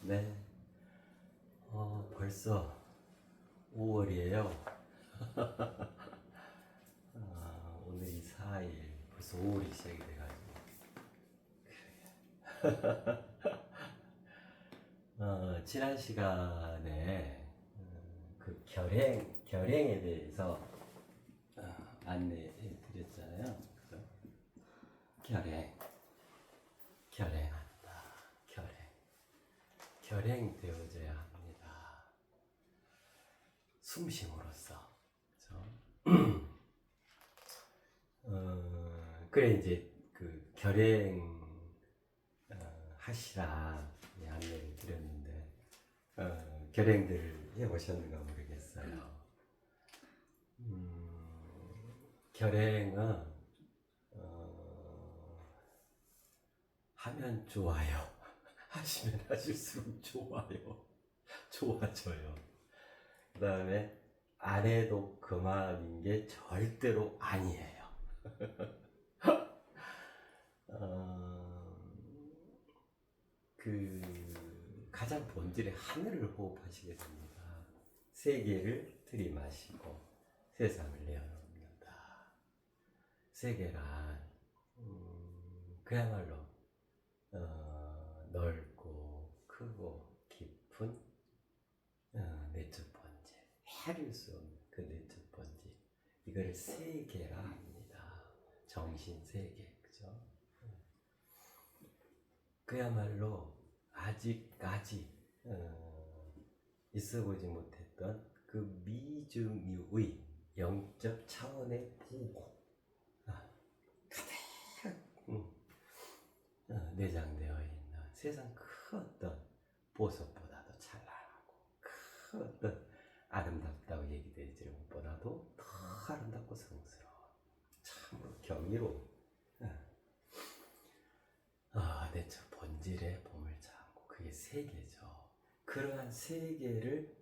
네. 벌써 5월이에요. 오늘이 4일, 벌써 5월이 시작이 돼가지고. 지난 시간에 그 결행에 대해서 안내해 드렸잖아요. 그죠? 결행한다. 결행되어져야 합니다. 숨쉼으로써. 그죠? 그래 이제 그 결행 하시라 안내를 드렸는데 결행들을 해보셨는가 모르겠어요. 결행은 하면 좋아요. 하시면 하실수록 좋아요. 좋아져요. 그 다음에 안 해도 그만인 게 절대로 아니에요. 그 가장 본질의 하늘을 호흡하시게 됩니다. 세계를 들이마시고 세상을 내어놓는다. 세계란 그야말로 넓고 크고 깊은 내적 번제, 헤아릴 수 없는 그 내적 번제, 이걸 세계라 합니다. 정신 세계, 그죠? 그야말로 아직까지 있어보지 못했던 그 미중유의 영적 차원의 보고 가득 내장되어 있는 세상 큰 어떤 보석보다도 찬란하고 큰 어떤 아름답다고 얘기되지 것보다도 더 아름답고 성스러운 참으로 경이로운 내적 본질의 봄을 찾고 그게 세계죠. 그러한 세계를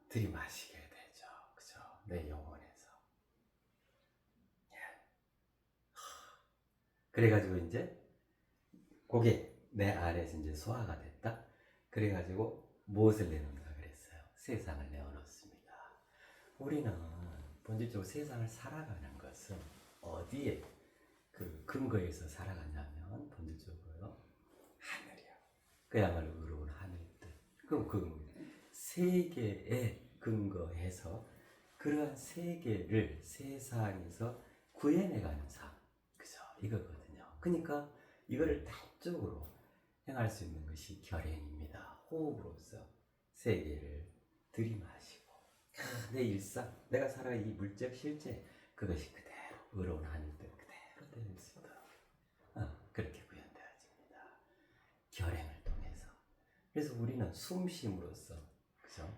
들이마시게 되죠. 그죠? 내 영혼에서. 그래가지고 이제 그게 내 안에서 이제 소화가 됐다. 그래가지고 무엇을 내놓는가 그랬어요? 세상을 내어놓습니다. 우리는 본질적으로 세상을 살아가는 것은 어디에 그 근거에서 살아가냐면 본질적으로요 하늘이요. 그야말로 의로운 하늘 뜻. 그럼 그 세계에 근거해서 그러한 세계를 세상에서 구해내가는 삶, 그죠? 이거거든요. 그러니까 이거를 단적으로 행할 수 있는 것이 결행입니다. 호흡으로서 세계를 들이마시고 내 일상, 내가 살아가는 이 물적 실제 그것이 그대로 의로운 하늘 뜻 그대로 될 수 있도록 그렇게 구현되어집니다. 결행을 통해서. 그래서 우리는 숨쉼으로써, 그죠?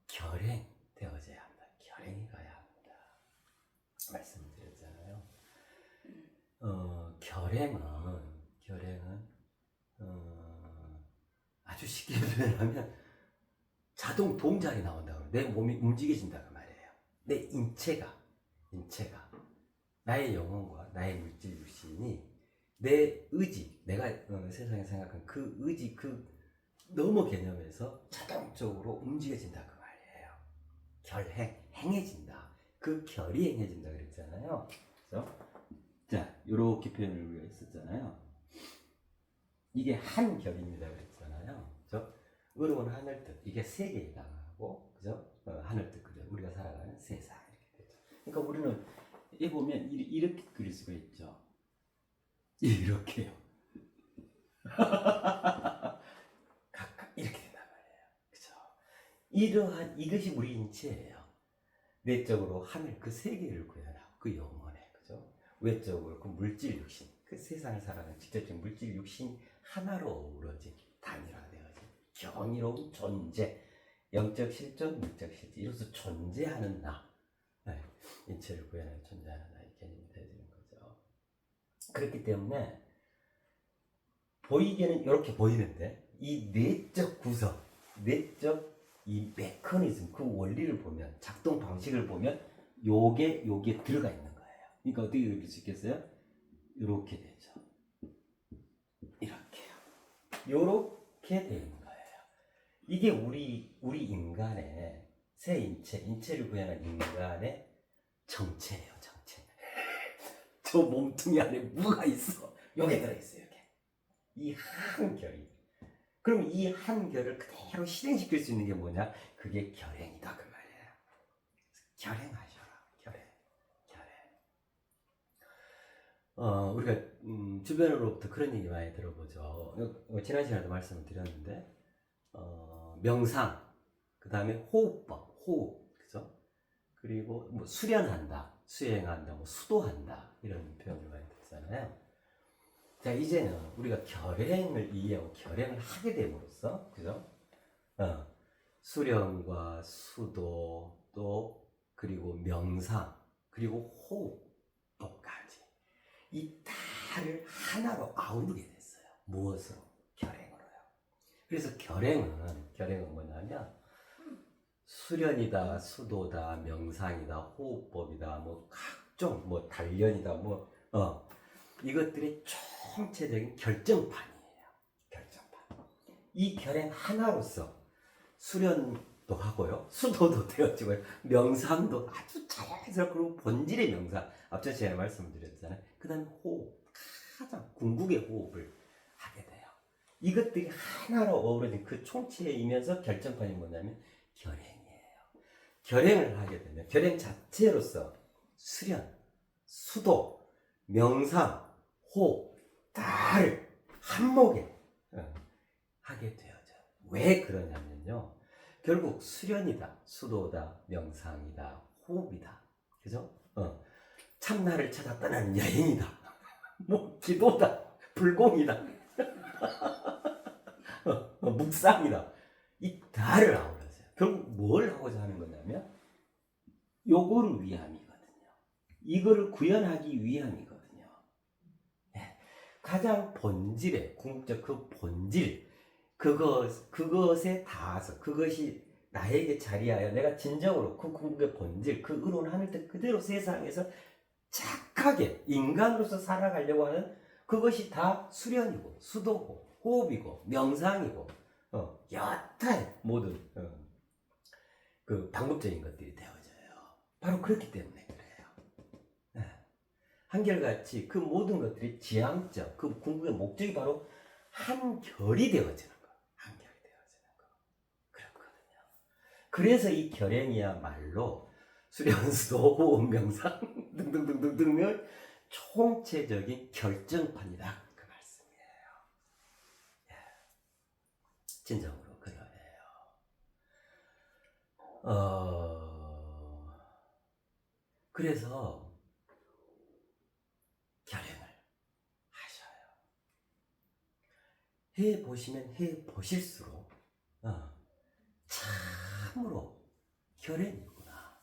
결행되어져야 합니다. 결행이 가야 합니다. 말씀드렸잖아요. 결행은 아주 쉽게 표현하면 자동 동작이 나온다고. 내 몸이 움직여진다 그 말이에요. 내 인체가 나의 영혼과 나의 물질 육신이 내 의지, 내가 세상에 생각한 그 의지, 그 너머 개념에서 자동적으로 움직여진다 그 말이에요. 행해진다. 그 결이 행해진다 그랬잖아요. 그래서 자, 요렇게 표현을 우리가 했었잖아요. 이게 한 결입니다 그랬잖아요. 그죠? 의로운 하늘 뜻, 이게 세계에 해당하고, 그죠? 하늘 뜻, 그죠? 우리가 살아가는 세상 이렇게 되죠. 그러니까 우리는 이 보면 이렇게 그릴 수가 있죠. 이렇게요. 각각 이렇게 된단 말이에요. 그죠? 이러한 이것이 우리 인체예요. 내적으로 하늘 그 세계를 구현하고 그 영혼에, 그죠? 외적으로 그 물질 육신, 그 세상을 살아가는 직접적인 물질 육신 하나로 어우러진 단일화되어진 경이로운 존재, 영적 실존, 물적 실존, 이로써 존재하는 나, 인체를 구현하는 존재하는 나의 개념이 되어지는 거죠. 그렇기 때문에 보이기에는 이렇게 보이는데 이 내적 구성, 내적 이 메커니즘, 그 원리를 보면, 작동 방식을 보면 요게 들어가 있는 거예요. 그러니까 어떻게 그릴 수 있겠어요? 이렇게 되죠. 이렇게요. 되어 있는 거예요. 이게 우리 인간의 새 인체를 구현한 인간의 정체예요, 정체. 저 몸뚱이 안에 뭐가 있어? 여기 들어있어요, 여기. 이 한결이. 그럼 이 한결을 그대로 실행시킬 수 있는 게 뭐냐? 그게 결행이다, 그 말이에요. 결행하셔라, 결행. 우리가 주변으로부터 그런 얘기 많이 들어보죠. 지난 시간에도 말씀을 드렸는데, 명상, 그 다음에 호흡법, 호흡, 그죠? 그리고 뭐 수련한다, 수행한다, 뭐 수도한다, 이런 표현을 많이 듣잖아요. 자, 이제는 우리가 결행을 이해하고 결행을 하게 됨으로써, 그죠? 수련과 수도, 또, 그리고 명상, 그리고 호흡법까지. 이 다를 하나로 아우르게 됐어요. 무엇으로? 결행으로요. 그래서 결행은 뭐냐면, 수련이다, 수도다, 명상이다, 호흡법이다, 뭐 각종, 뭐 단련이다, 이것들의 총체적인 결정판이에요. 결정판. 이 결행 하나로서 수련도 하고요, 수도도 되어지고요, 명상도 아주 자연스럽고 그리고 본질의 명상. 앞서 제가 말씀을 드렸잖아요. 그 다음에 호흡, 가장 궁극의 호흡을 하게 돼요. 이것들이 하나로 어우러진 그 총체이면서 결정판이 뭐냐면 결행이에요. 결행을 하게 되면 결행 자체로서 수련, 수도, 명상, 호흡 다를 한목에 하게 되어져요. 왜 그러냐면요, 결국 수련이다, 수도다, 명상이다, 호흡이다, 그죠? 참나를 찾아 떠나는 여행이다, 뭐 기도다, 불공이다, 묵상이다, 이 다를 아우러져요. 결국 뭘 하고자 하는 거냐면 요거를 위함이거든요. 이거를 구현하기 위함이거든요. 네. 가장 본질의 궁극적 그 본질, 그것에 닿아서 그것이 나에게 자리하여 내가 진정으로 그 궁극의 본질, 그 의로운 하늘뜻 그대로 세상에서 착하게 인간으로서 살아가려고 하는 그것이 다 수련이고 수도고 호흡이고 명상이고 여타의 모든 그 방법적인 것들이 되어져요. 바로 그렇기 때문에 그래요. 네. 한결같이 그 모든 것들이 지향적, 그 궁극의 목적이 바로 한결이 되어지는 거. 한결이 되어지는 거. 그렇거든요. 그래서 이 결행이야말로 수련수도, 호흡, 명상 등등등등등을 총체적인 결정판이다, 그 말씀이에요. 예. 진정으로 그러해요. 그래서 결행을 하셔요. 해보시면 해보실수록 참으로 결행이구나,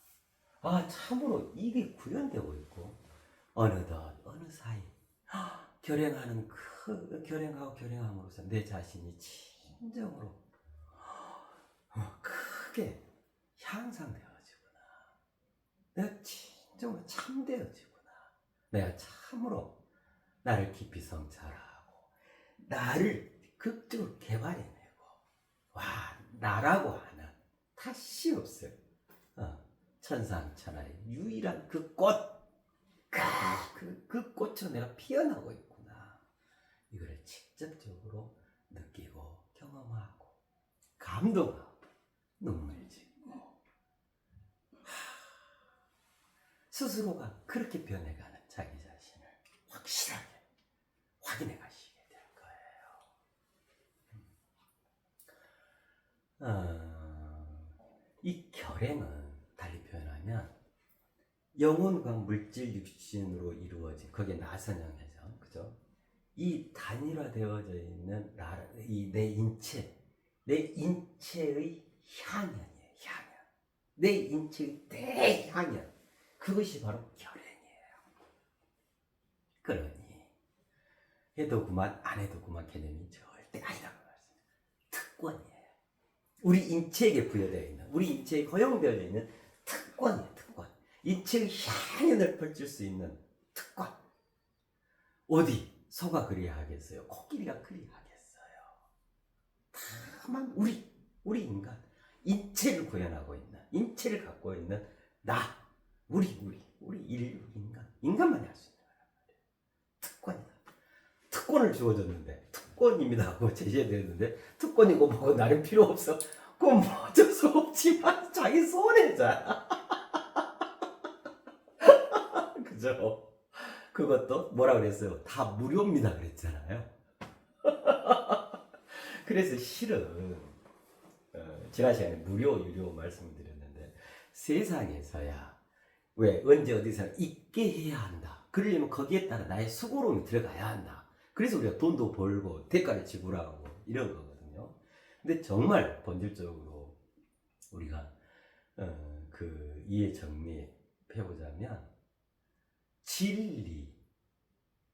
참으로 이게 구현되고 있고, 어느덧 어느 사이 결행하는 결행함으로써 내 자신이 진정으로 크게 향상되어지구나. 내가 진정으로 참되어지구나. 내가 참으로 나를 깊이 성찰하고 나를 극적으로 개발해내고, 나라고 하는 탓이 없어요. 천상천하의 유일한 그 꽃, 그 꽃으로 내가 피어나고 있구나. 이거를 직접적으로 느끼고 경험하고 감동하고 눈물 짓고, 스스로가 그렇게 변해가는 자기 자신을 확실하게 확인해 가시게 될 거예요. 이 결행은 달리 표현하면 영혼과 물질 육신으로 이루어진, 그게 나선형이죠, 그죠? 이 단일화되어져 있는 이 내 인체의 향연이에요, 향연. 내 인체의 대향연, 그것이 바로 결행이에요. 그러니 해도 그만 안 해도 그만 개념이 절대 아니라고 말씀해요. 특권이에요. 우리 인체에게 부여되어 있는, 우리 인체에 허용되어 있는 특권이에요, 특권. 인체의 향연을 펼칠 수 있는 특권. 어디 소가 그리하겠어요? 코끼리가 그리하겠어요? 자그마한 우리 인간, 인체를 구현하고 있는, 인체를 갖고 있는 나, 우리 인류, 인간만이 할 수 있는 거란 말이에요. 특권이다. 특권을 주어졌는데, 특권입니다 하고 제시해드렸는데, 특권이고 뭐고 나는 필요 없어. 그건 뭐 어쩔 수 없지만 자기 손해잖아. 그죠? 그것도 뭐라 그랬어요? 다 무료입니다 그랬잖아요. 그래서 실은 지난 시간에 무료, 유료 말씀을 드렸는데 세상에서야 왜 언제 어디서 있게 해야 한다. 그러려면 거기에 따라 나의 수고로움이 들어가야 한다. 그래서 우리가 돈도 벌고 대가를 지불하고 이런 거거든요. 근데 정말 본질적으로 우리가 그 이해 정리해보자면 진리,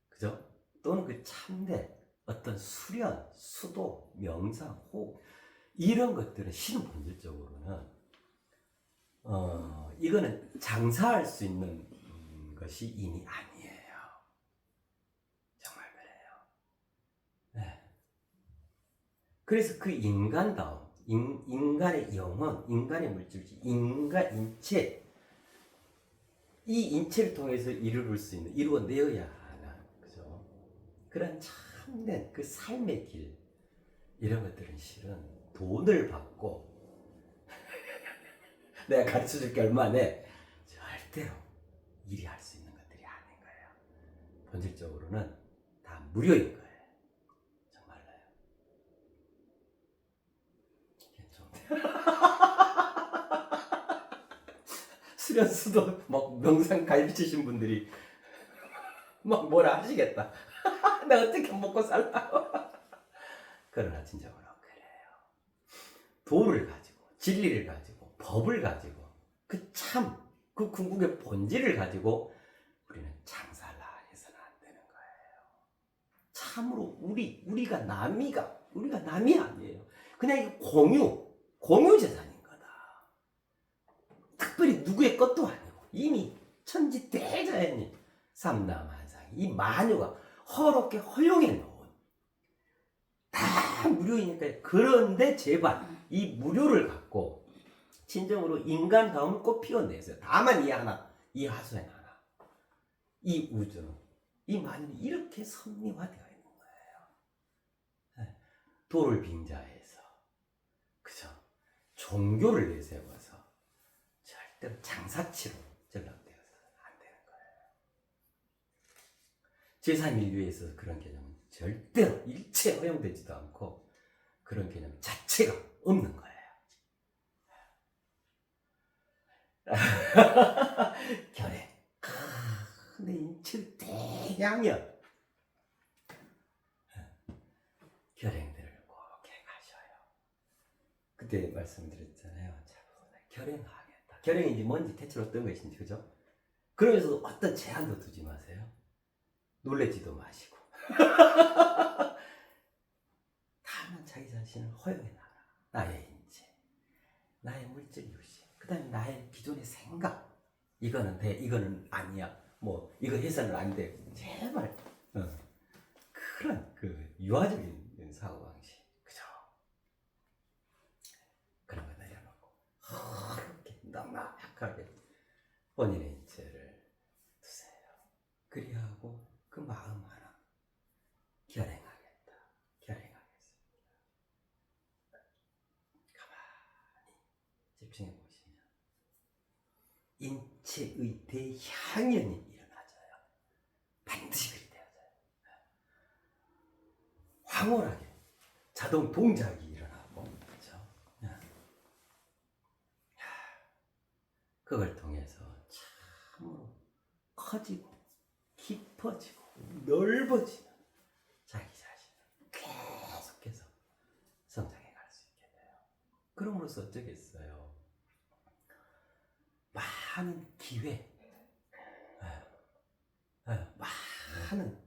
그죠? 또는 그 참된 어떤 수련, 수도, 명상, 호흡 이런 것들은 실은 본질적으로는 이거는 장사할 수 있는 것이 이미 아니에요. 정말 그래요. 네. 그래서 그 인간다움, 인간의 영혼, 인간의 물질지, 인간 인체, 이 인체를 통해서 이루어내어야 하는, 그죠? 그런 참된 그 삶의 길, 이런 것들은 실은 돈을 받고 내가 가르쳐 줄게 얼마 안 해. 절대로 일이 할 수 있는 것들이 아닌 거예요. 본질적으로는 다 무료인 거예요. 정말로요. 좀 수련수도 막 명상 가르치신 분들이 막 뭐라 하시겠다. 나 어떻게 먹고 살라고. 그러나 진정으로 그래요. 도를 가지고, 진리를 가지고, 법을 가지고, 그 궁극의 본질을 가지고 우리는 장사를 해서는 안 되는 거예요. 참으로 우리가 남이 아니에요. 그냥 이 공유 재산인 거다. 특별히 누구의 것도 아니고 이미 천지 대자연이 삼라만상 이 만유가 허롭게 허용해 놓은 다 무료이니까. 그런데 제발 이 무료를 갖고 진정으로 인간다움을 꼭 피워내세요. 다만 이 하수엔 하나, 이 우주, 이 만유는 이렇게 섭리화되어 있는 거예요. 도를 빙자해서, 그죠? 종교를 내세워서 절대로 장사치로 전락되어서는 안 되는 거예요. 제3인류에 있어서 그런 개념은 절대로 일체 허용되지도 않고 그런 개념 자체가 없는 거예요. 결핵, 내 인체를 대양연 결행들을 꼭 해가셔요. 그때 말씀드렸잖아요. 결행하겠다. 결행인지 뭔지 대체 어떤 것인지, 그죠? 그러면서 어떤 제한도 두지 마세요. 놀래지도 마시고. 다만 자기 자신을 허용해놔라. 나의 인체, 나의 물질 유시, 그 다음에 나의 기존의 생각. 이거는 돼, 이거는 아니야. 뭐 이거 해서는 안 돼. 제발 그런 그 유아적인 사고방식, 그죠? 그런 거 내려놓고 이렇게 넉넉하게 본인의 인체를 두세요. 그리하고 그 마음 하나 결행하겠다. 결행하겠습니다. 가만히 집중해 보시면 인체의 대향연이 일어나져요. 반드시 그리 되어져요. 황홀하게 자동 동작이 일어나고, 그렇죠? 그걸 통해서 참으로 커지고 깊어지고 넓어지는 자기 자신을 계속해서 성장해 갈 수 있게 돼요. 그럼으로써 어쩌겠어요? 많은 기회, 많은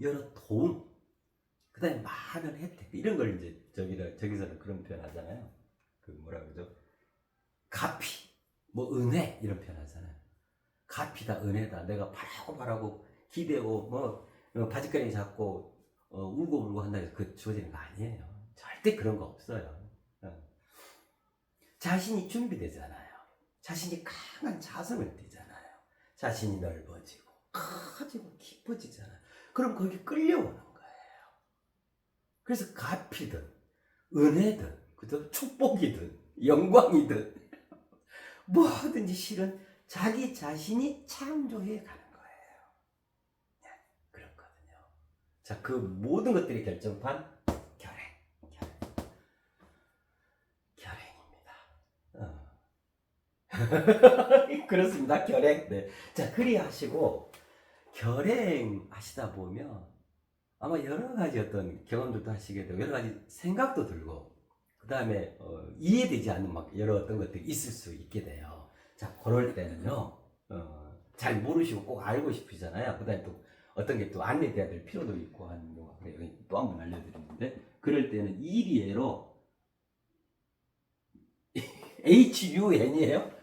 여러 도움, 그 다음에 많은 혜택, 이런 걸 이제 저기서는 그런 표현 하잖아요. 그 뭐라 그러죠? 가피, 뭐 은혜, 이런 표현 하잖아요. 가피다, 은혜다. 내가 바라고 기대고 뭐 바지가랑이 잡고 울고 한다 해서 그 주어지는 거 아니에요. 절대 그런 거 없어요. 자신이 준비되잖아요. 자신이 강한 자성을 띠잖아요. 자신이 넓어지고 커지고 깊어지잖아요. 그럼 거기 끌려오는 거예요. 그래서 가피든 은혜든 그죠? 축복이든 영광이든 뭐든지 실은 자기 자신이 창조해 가는 거예요. 네, 그렇거든요. 자, 그 모든 것들이 결정판 결행입니다. 그렇습니다. 결행. 네. 자, 그리 하시고 결행 하시다 보면 아마 여러 가지 어떤 경험들도 하시게 되고 여러 가지 생각도 들고 그 다음에 이해되지 않는 막 여러 어떤 것들이 있을 수 있게 돼요. 자, 그럴 때는요 잘 모르시고 꼭 알고 싶으시잖아요. 그 다음에 또 어떤 게 또 안내돼야 될 필요도 있고 하는 경우가 여기 또 한 번 알려드리는데 그럴 때는 일이에로 HUN이에요.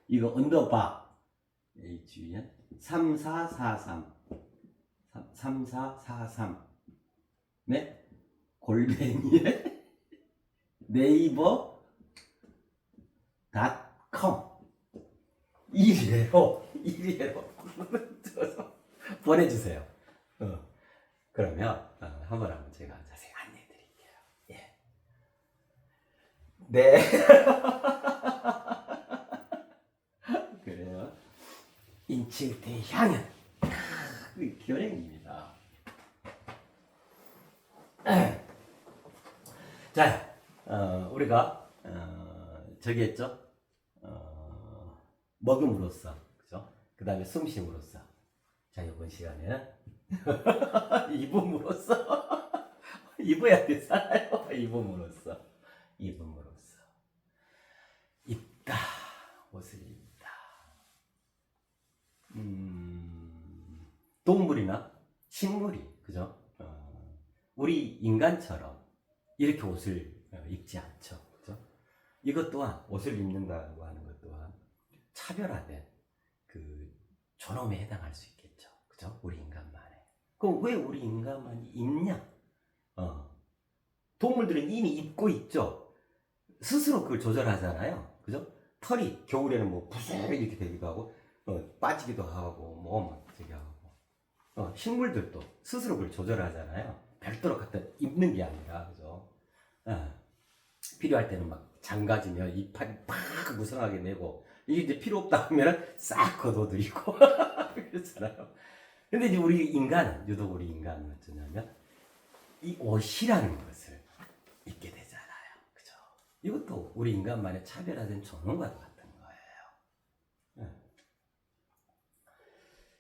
이거 언더바 HUN 3443 3443 네? 골뱅이에 네이버 닷컴 일이에요. 보내주세요. 그러면 한번 제가 자세히 안내해 드릴게요. 예. 네. 그래요. 인칠대향은 결행입니다. 자, 우리가 저기 했죠. 먹음으로써, 그죠? 그 다음에 숨쉼으로써. 자, 이번 시간에는 입음으로써 입어야 되잖아요. 입음으로써, 입다, 옷을 입다. 동물이나 식물이, 그죠? 우리 인간처럼 이렇게 옷을 입지 않죠. 그죠? 이것 또한 옷을 입는다고 하는 것 또한 차별화된 그 존엄에 해당할 수 있겠죠. 그죠? 우리 인간만에. 그럼 왜 우리 인간만이 입냐? 동물들은 이미 입고 있죠. 스스로 그걸 조절하잖아요. 그죠? 털이 겨울에는 뭐 부스 이렇게 되기도 하고 빠지기도 하고 뭐 저기 하고 식물들도 스스로 그걸 조절하잖아요. 별도로 갖다 입는 게 아니라 그죠? 필요할 때는 막 장가지면 이파리 팍 무성하게 내고 이게 이제 필요 없다 하면은 싹 걷어들이고 그렇잖아요. 근데 이제 우리 인간은 유독 우리 인간은 어쩌냐면 이 옷이라는 것을 입게 되잖아요. 그죠? 이것도 우리 인간만의 차별화된 존엄과 같은 거예요.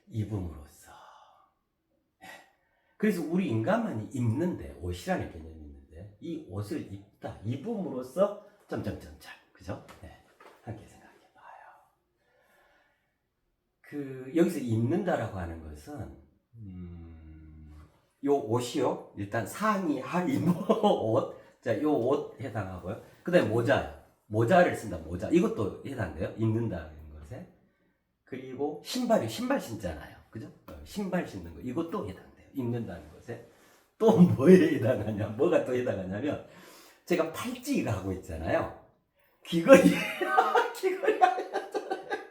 입음으로써. 그래서 우리 인간만이 입는데 옷이라는 개념이 있는데 이 옷을 입다, 입음으로써 점점점점, 그죠? 네, 함께 생각해 봐요. 여기서 입는다라고 하는 것은 요 옷이요. 일단 상의, 하의, 옷. 자, 요 옷 해당하고요. 그 다음에 모자요. 모자를 쓴다, 모자. 이것도 해당돼요. 입는다는 것에. 그리고 신발이, 신발 신잖아요. 그죠? 신발 신는 거. 이것도 해당돼요. 입는다는 것에. 또 뭐에 해당하냐? 뭐가 또 해당하냐면, 제가 팔찌가 하고 있잖아요. 귀걸이. 귀걸이 하잖아요.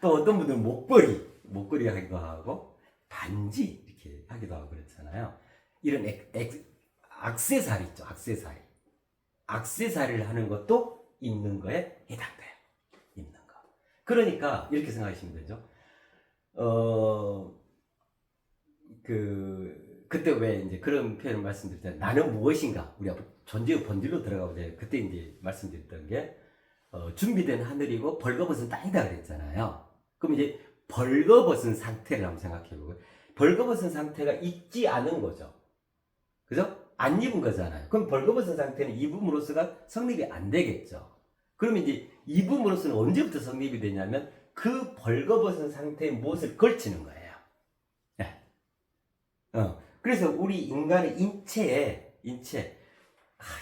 또 어떤 분들은 목걸이 하기도 하고, 반지. 이렇게 하기도 하고 그렇잖아요. 이런 액세서리 있죠. 액세서리를 하는 것도 입는 거에 해당돼요. 입는 거. 그러니까 이렇게 생각하시면 되죠. 그때 왜 이제 그런 표현을 말씀드렸잖아요. 나는 무엇인가? 우리가 존재의 본질로 들어가보자. 그때 이제 말씀드렸던 게 준비된 하늘이고 벌거벗은 땅이다 그랬잖아요. 그럼 이제 벌거벗은 상태를 한번 생각해 보고 벌거벗은 상태가 있지 않은 거죠. 그죠? 안 입은 거잖아요. 그럼 벌거벗은 상태는 입음으로써가 성립이 안 되겠죠. 그러면 이제 입음으로써는 언제부터 성립이 되냐면 그 벌거벗은 상태에 무엇을 걸치는 거예요. 네. 그래서 우리 인간의 인체,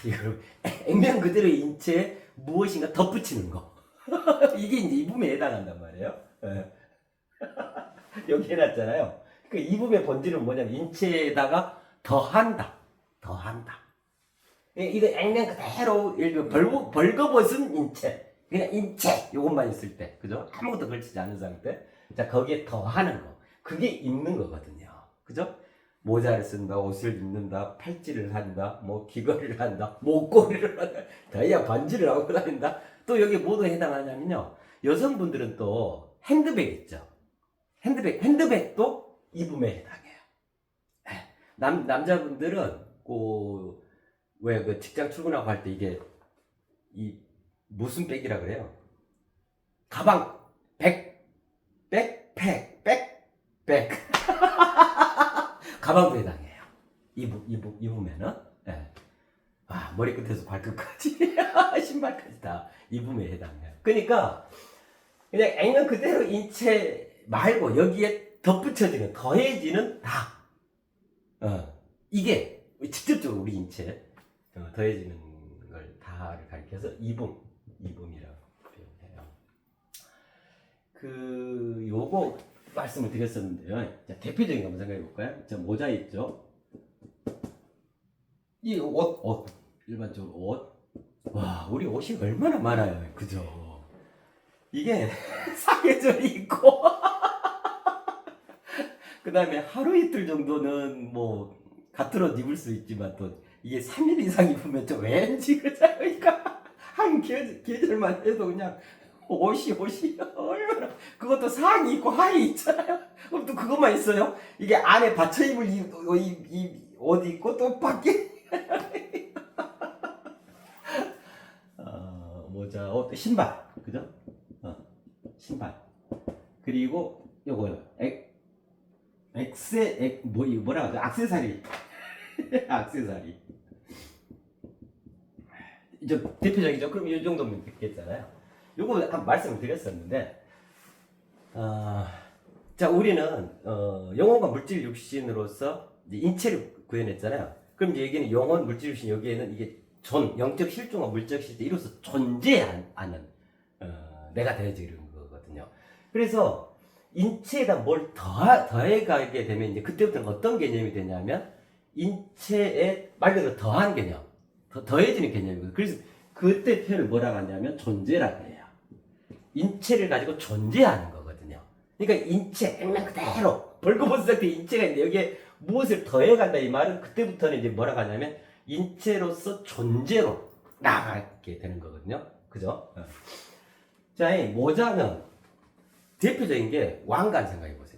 이걸 액면 그대로의 인체에 무엇인가 덧붙이는 거. 이게 이제 입음에 해당한단 말이에요. 네. 여기 해놨잖아요. 그 입음의 본질은 뭐냐면 인체에다가 더한다. 이거 액면 그대로 예를 들어 벌거벗은 인체, 그냥 인체 요것만 있을 때, 그죠? 아무것도 걸치지 않은 상태. 자, 거기에 더하는 거, 그게 입는 거거든요, 그죠? 모자를 쓴다, 옷을 입는다, 팔찌를 한다, 뭐 귀걸이를 한다, 목걸이를 한다, 다이아 반지를 하고 다닌다. 또 여기 뭐도 해당하냐면요, 여성분들은 또 핸드백 있죠. 핸드백도 입음에 해당해요. 남자분들은 왜 그 직장 출근하고 할 때 이게 이 무슨 백이라 그래요? 가방, 백. 가방도 해당해요. 입으면은. 예. 아, 머리끝에서 발끝까지 신발까지 다 입음에 해당해요. 그러니까 그냥 액면 그대로 인체 말고 여기에 덧붙여지는, 더해지는 다. 이게 직접적으로 우리 인체에 더해지는 걸 다를 가리켜서 입음이라고 표현해요. 요거 말씀을 드렸었는데요. 자, 대표적인 거 한번 생각해 볼까요? 자, 모자 있죠? 이 옷, 일반적으로 옷. 와, 우리 옷이 얼마나 많아요. 그죠? 이게 상해져 있고, 그 다음에 하루 이틀 정도는 뭐, 같은 옷 입을 수 있지만 또, 이게 3일 이상 입으면 좀 왠지 그러니까, 한 계절만 해도 그냥, 옷이 얼마나, 그것도 상의 있고 하의 있잖아요. 그럼 또 그것만 있어요. 이게 안에 받쳐 입을 옷 있고 또 밖에 모자, 옷, 신발, 그죠? 신발. 그리고 요거요. 뭐라 하죠? 액세서리. 액세서리. 대표적이죠. 그럼 이 정도면 됐겠잖아요. 요거 한 말씀을 드렸었는데, 자, 우리는 영혼과 물질 육신으로서 이제 인체를 구현했잖아요. 그럼 이제 여기는 영혼, 물질, 육신, 여기에는 이게 영적 실존과 물적 실존 이로써 존재하는 내가 되어지는 거거든요. 그래서 인체에다 뭘 더해가게 되면 이제 그때부터는 어떤 개념이 되냐면 인체에 말 그대로 더한 개념, 더해지는 개념이거든요. 그래서 그때 표현을 뭐라고 하냐면 존재라고 해요. 인체를 가지고 존재하는 거거든요. 그러니까 인체, 액면 그대로 벌거벗은 상태 인체가 있는데 여기에 무엇을 더해간다 이 말은 그때부터는 이제 뭐라고 하냐면 인체로서 존재로 나아가게 되는 거거든요. 그죠? 자, 이 모자는 대표적인 게 왕관 생각해 보세요.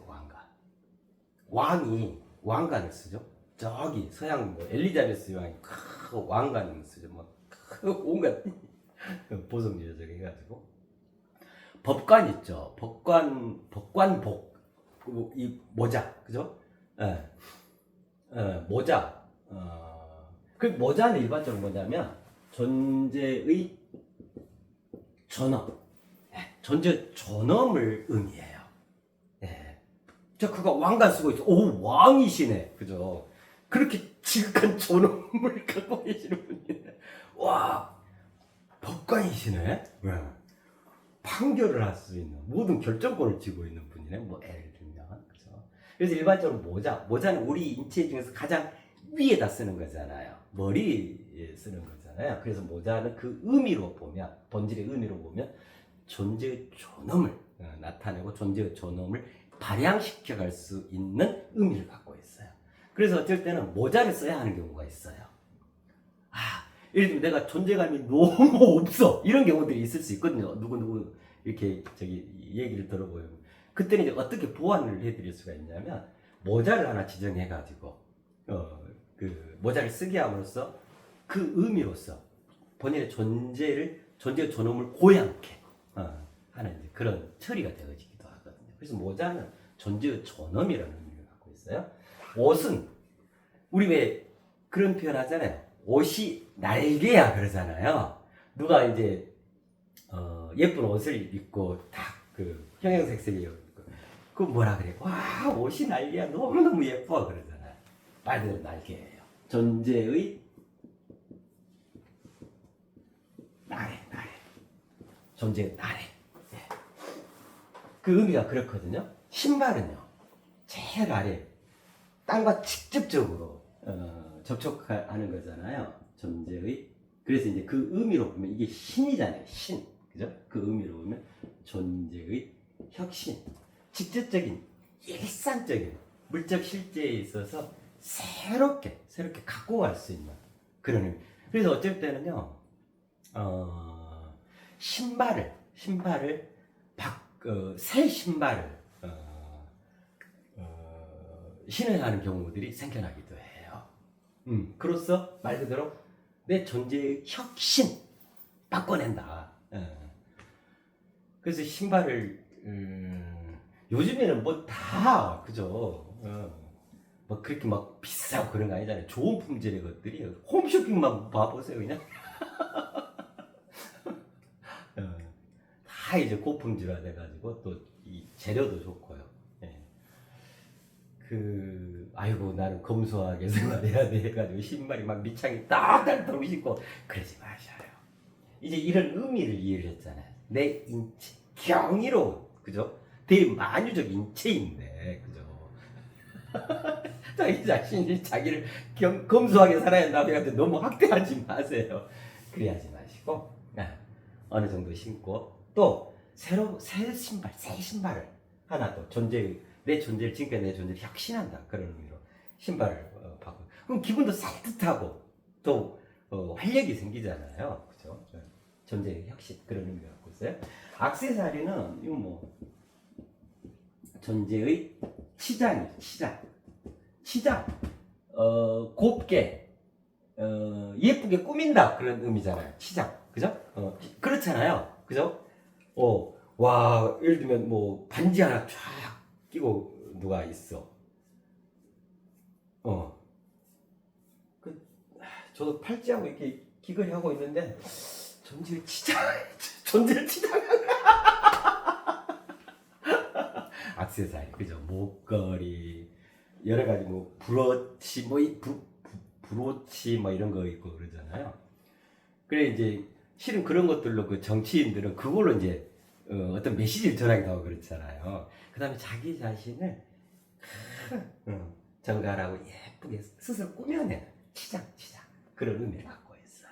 왕이 왕관을 쓰죠. 저기 서양 뭐 엘리자베스 여왕이 왕관을 쓰죠. 뭐 온갖 보석유적 해가지고 법관 있죠. 법관복 이 모자 그죠? 모자. 그 모자는 일반적으로 뭐냐면 존재의 존엄, 존재 존엄을 의미해요. 저 그가 왕관 쓰고 있어. 오, 왕이시네. 그죠? 그렇게 지극한 존엄을 갖고 계시는 분이네. 와, 법관이시네. 왜? 판결을 할 수 있는 모든 결정권을 쥐고 있는 분이네. 뭐 예를 들면, 그죠? 그래서 일반적으로 모자는 우리 인체 중에서 가장 위에다 쓰는 거잖아요. 머리에 쓰는 거잖아요. 그래서 모자는 그 의미로 보면, 본질의 의미로 보면 존재의 존엄을 나타내고 존재의 존엄을 발양시켜 갈 수 있는 의미를 갖고 있어요. 그래서 어쩔 때는 모자를 써야 하는 경우가 있어요. 예를 들면 내가 존재감이 너무 없어. 이런 경우들이 있을 수 있거든요. 누구 이렇게 얘기를 들어보면. 그때는 이제 어떻게 보완을 해드릴 수가 있냐면, 모자를 하나 지정해가지고, 그 모자를 쓰게 함으로써 그 의미로서 본인의 존재의 존엄을 고양케 하는 이제 그런 처리가 되어지기도 하거든요. 그래서 모자는 존재의 존엄이라는 의미를 갖고 있어요. 옷은 우리 왜 그런 표현 하잖아요. 옷이 날개야 그러잖아요. 누가 이제 예쁜 옷을 입고 딱 그 형형색색이 입고 그 뭐라 그래? 와, 옷이 날개야 너무너무 예뻐 그러잖아요. 말 그대로 날개예요. 존재의 나래. 존재의 나래. 그 의미가 그렇거든요. 신발은요, 제일 아래 땅과 직접적으로 접촉하는 거잖아요. 존재의. 그래서 이제 그 의미로 보면 이게 신이잖아요. 신. 그죠? 그 의미로 보면 존재의 혁신. 직접적인, 일상적인 물적 실제에 있어서 새롭게 갖고 갈 수 있는 그런 의미. 그래서 어쩔 때는요, 새 신발을 신어야 하는 경우들이 생겨나기도 해요. 그로써 말 그대로 내 존재의 혁신 바꿔낸다. 그래서 신발을 요즘에는 뭐 다 그죠. 뭐 그렇게 막 비싸고 그런 거 아니잖아요. 좋은 품질의 것들이 홈쇼핑만 봐보세요 그냥. 다 이제 고품질화 돼가지고 또 이 재료도 좋고요. 아이고 나는 검소하게 생활해야 돼 해가지고 신발이 막 밑창이 딱딱 신고 그러지 마셔요. 이제 이런 의미를 이해를 했잖아요. 내 인체 경이로운, 그죠? 대만유적 인체인데, 그죠? 자기 자신이 자기를 검소하게 살아야 한다고 해가지고 너무 학대하지 마세요. 그래야지 마시고 어느 정도 신고 또 새 신발을 하나 또 내 존재를 지금까지 내 존재를 혁신한다 그런 의미로 신발을 바꾸. 그럼 기분도 산뜻하고 또 활력이 생기잖아요, 그죠? 존재의 혁신 그런 의미를 갖고 있어요. 액세서리는 이거 뭐 존재의 치장이에요. 치장. 곱게 예쁘게 꾸민다 그런 의미잖아요. 치장, 그죠? 그렇잖아요, 그죠? 와, 예를 들면 뭐 반지 하나 쫙 끼고 누가 있어. 저도 팔찌하고 이렇게 귀걸이 하고 있는데 존재를 치장. 액세서리, 그죠? 목걸이, 여러 가지 뭐 브로치, 브로치 뭐 이런 거 있고 그러잖아요. 그래 이제 실은 그런 것들로 그 정치인들은 그걸로 이제 어떤 메시지를 전하기도 하고 그렇잖아요. 그다음에 자기 자신을 정갈하고 예쁘게 스스로 꾸며내는 치장 그런 의미를 갖고 있어요.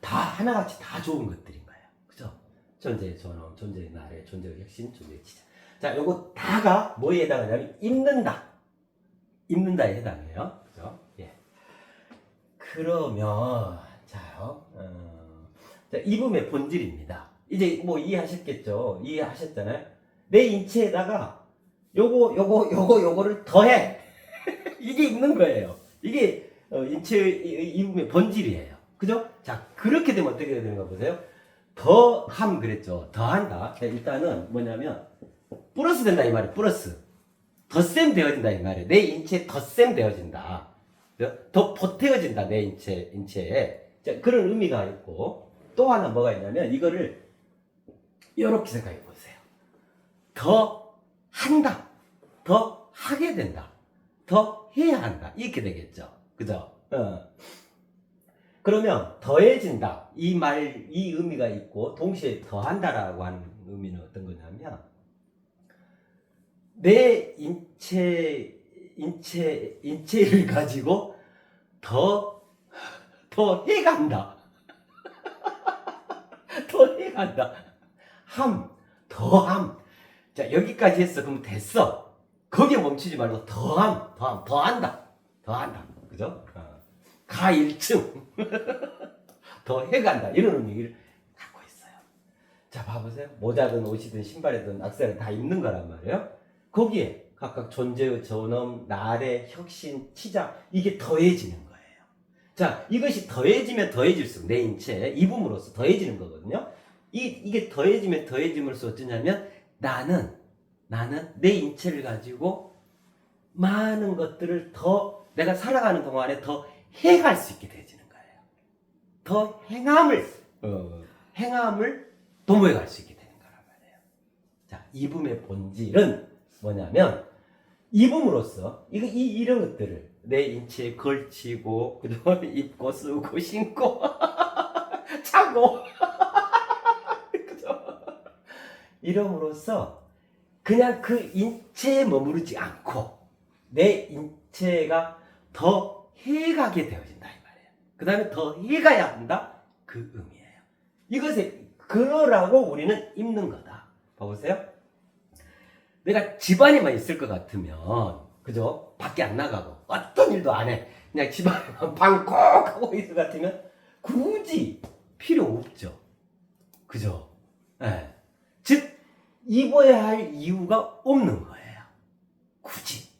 다 하나같이 다 좋은 것들인 거예요. 그죠? 존재의 존엄, 존재의 나래, 존재의 혁신, 존재의 치장. 자, 요거 다가 뭐에 해당하냐면 입는다에 해당해요. 그죠? 예. 그러면 자요. 자, 입음의 본질입니다. 이제 뭐 이해하셨겠죠? 이해하셨잖아요? 내 인체에다가 요거를 더해. 이게 입는 거예요. 이게 인체의 입음의 본질이에요. 그죠? 자, 그렇게 되면 어떻게 되는가 보세요. 더함 그랬죠. 더한다. 자, 일단은 뭐냐면 플러스 된다 이 말이에요. 플러스. 덧셈 되어진다 이 말이에요. 내 인체에 덧셈 되어진다. 더 보태어진다 내 인체에. 자, 그런 의미가 있고 또 하나 뭐가 있냐면 이거를 이렇게 생각해 보세요. 더 한다. 더 하게 된다. 더 해야 한다. 이렇게 되겠죠. 그죠? 그러면 더해진다. 이 의미가 있고 동시에 더한다라고 하는 의미는 어떤 거냐면 내 인체를 가지고 더 해간다. 더 해간다. 더함. 자, 여기까지 했어. 그럼 됐어. 거기에 멈추지 말고 더한다. 그죠? 가일층. 더 해간다. 이런 의미를 갖고 있어요. 자, 봐보세요. 모자든 옷이든 신발이든 악세사리 다 입는 거란 말이에요. 거기에 각각 존재의 존엄, 나래, 혁신, 치장 이게 더해지는 거예요. 자, 이것이 더해지면 더해질수록 내 인체에 입음으로써 더해지는 거거든요. 이게 더해지면 더해짐으로써 어쩌냐면 나는 내 인체를 가지고 많은 것들을 더 내가 살아가는 동안에 더 해갈 수 있게 되어지는 거예요. 더 행함을 도모해 갈 수 있게 되는 거란 말이에요. 자, 입음의 본질은 뭐냐면 입음으로써 이런 것들을 내 인체에 걸치고 그다음에 입고 쓰고 신고 차고 그죠? 이름으로써 그냥 그 인체에 머무르지 않고 내 인체가 더 해가게 되어진다 이 말이에요. 그 다음에 더 해가야 한다 그 의미예요. 이것에 그러라고 우리는 입는 거다. 봐보세요. 내가 집안에만 있을 것 같으면 그죠? 밖에 안 나가고 어떤 일도 안 해. 그냥 집안에만 방 꼭 하고 있을 것 같으면 굳이 필요 없죠. 그죠? 예. 즉 입어야 할 이유가 없는 거예요. 굳이.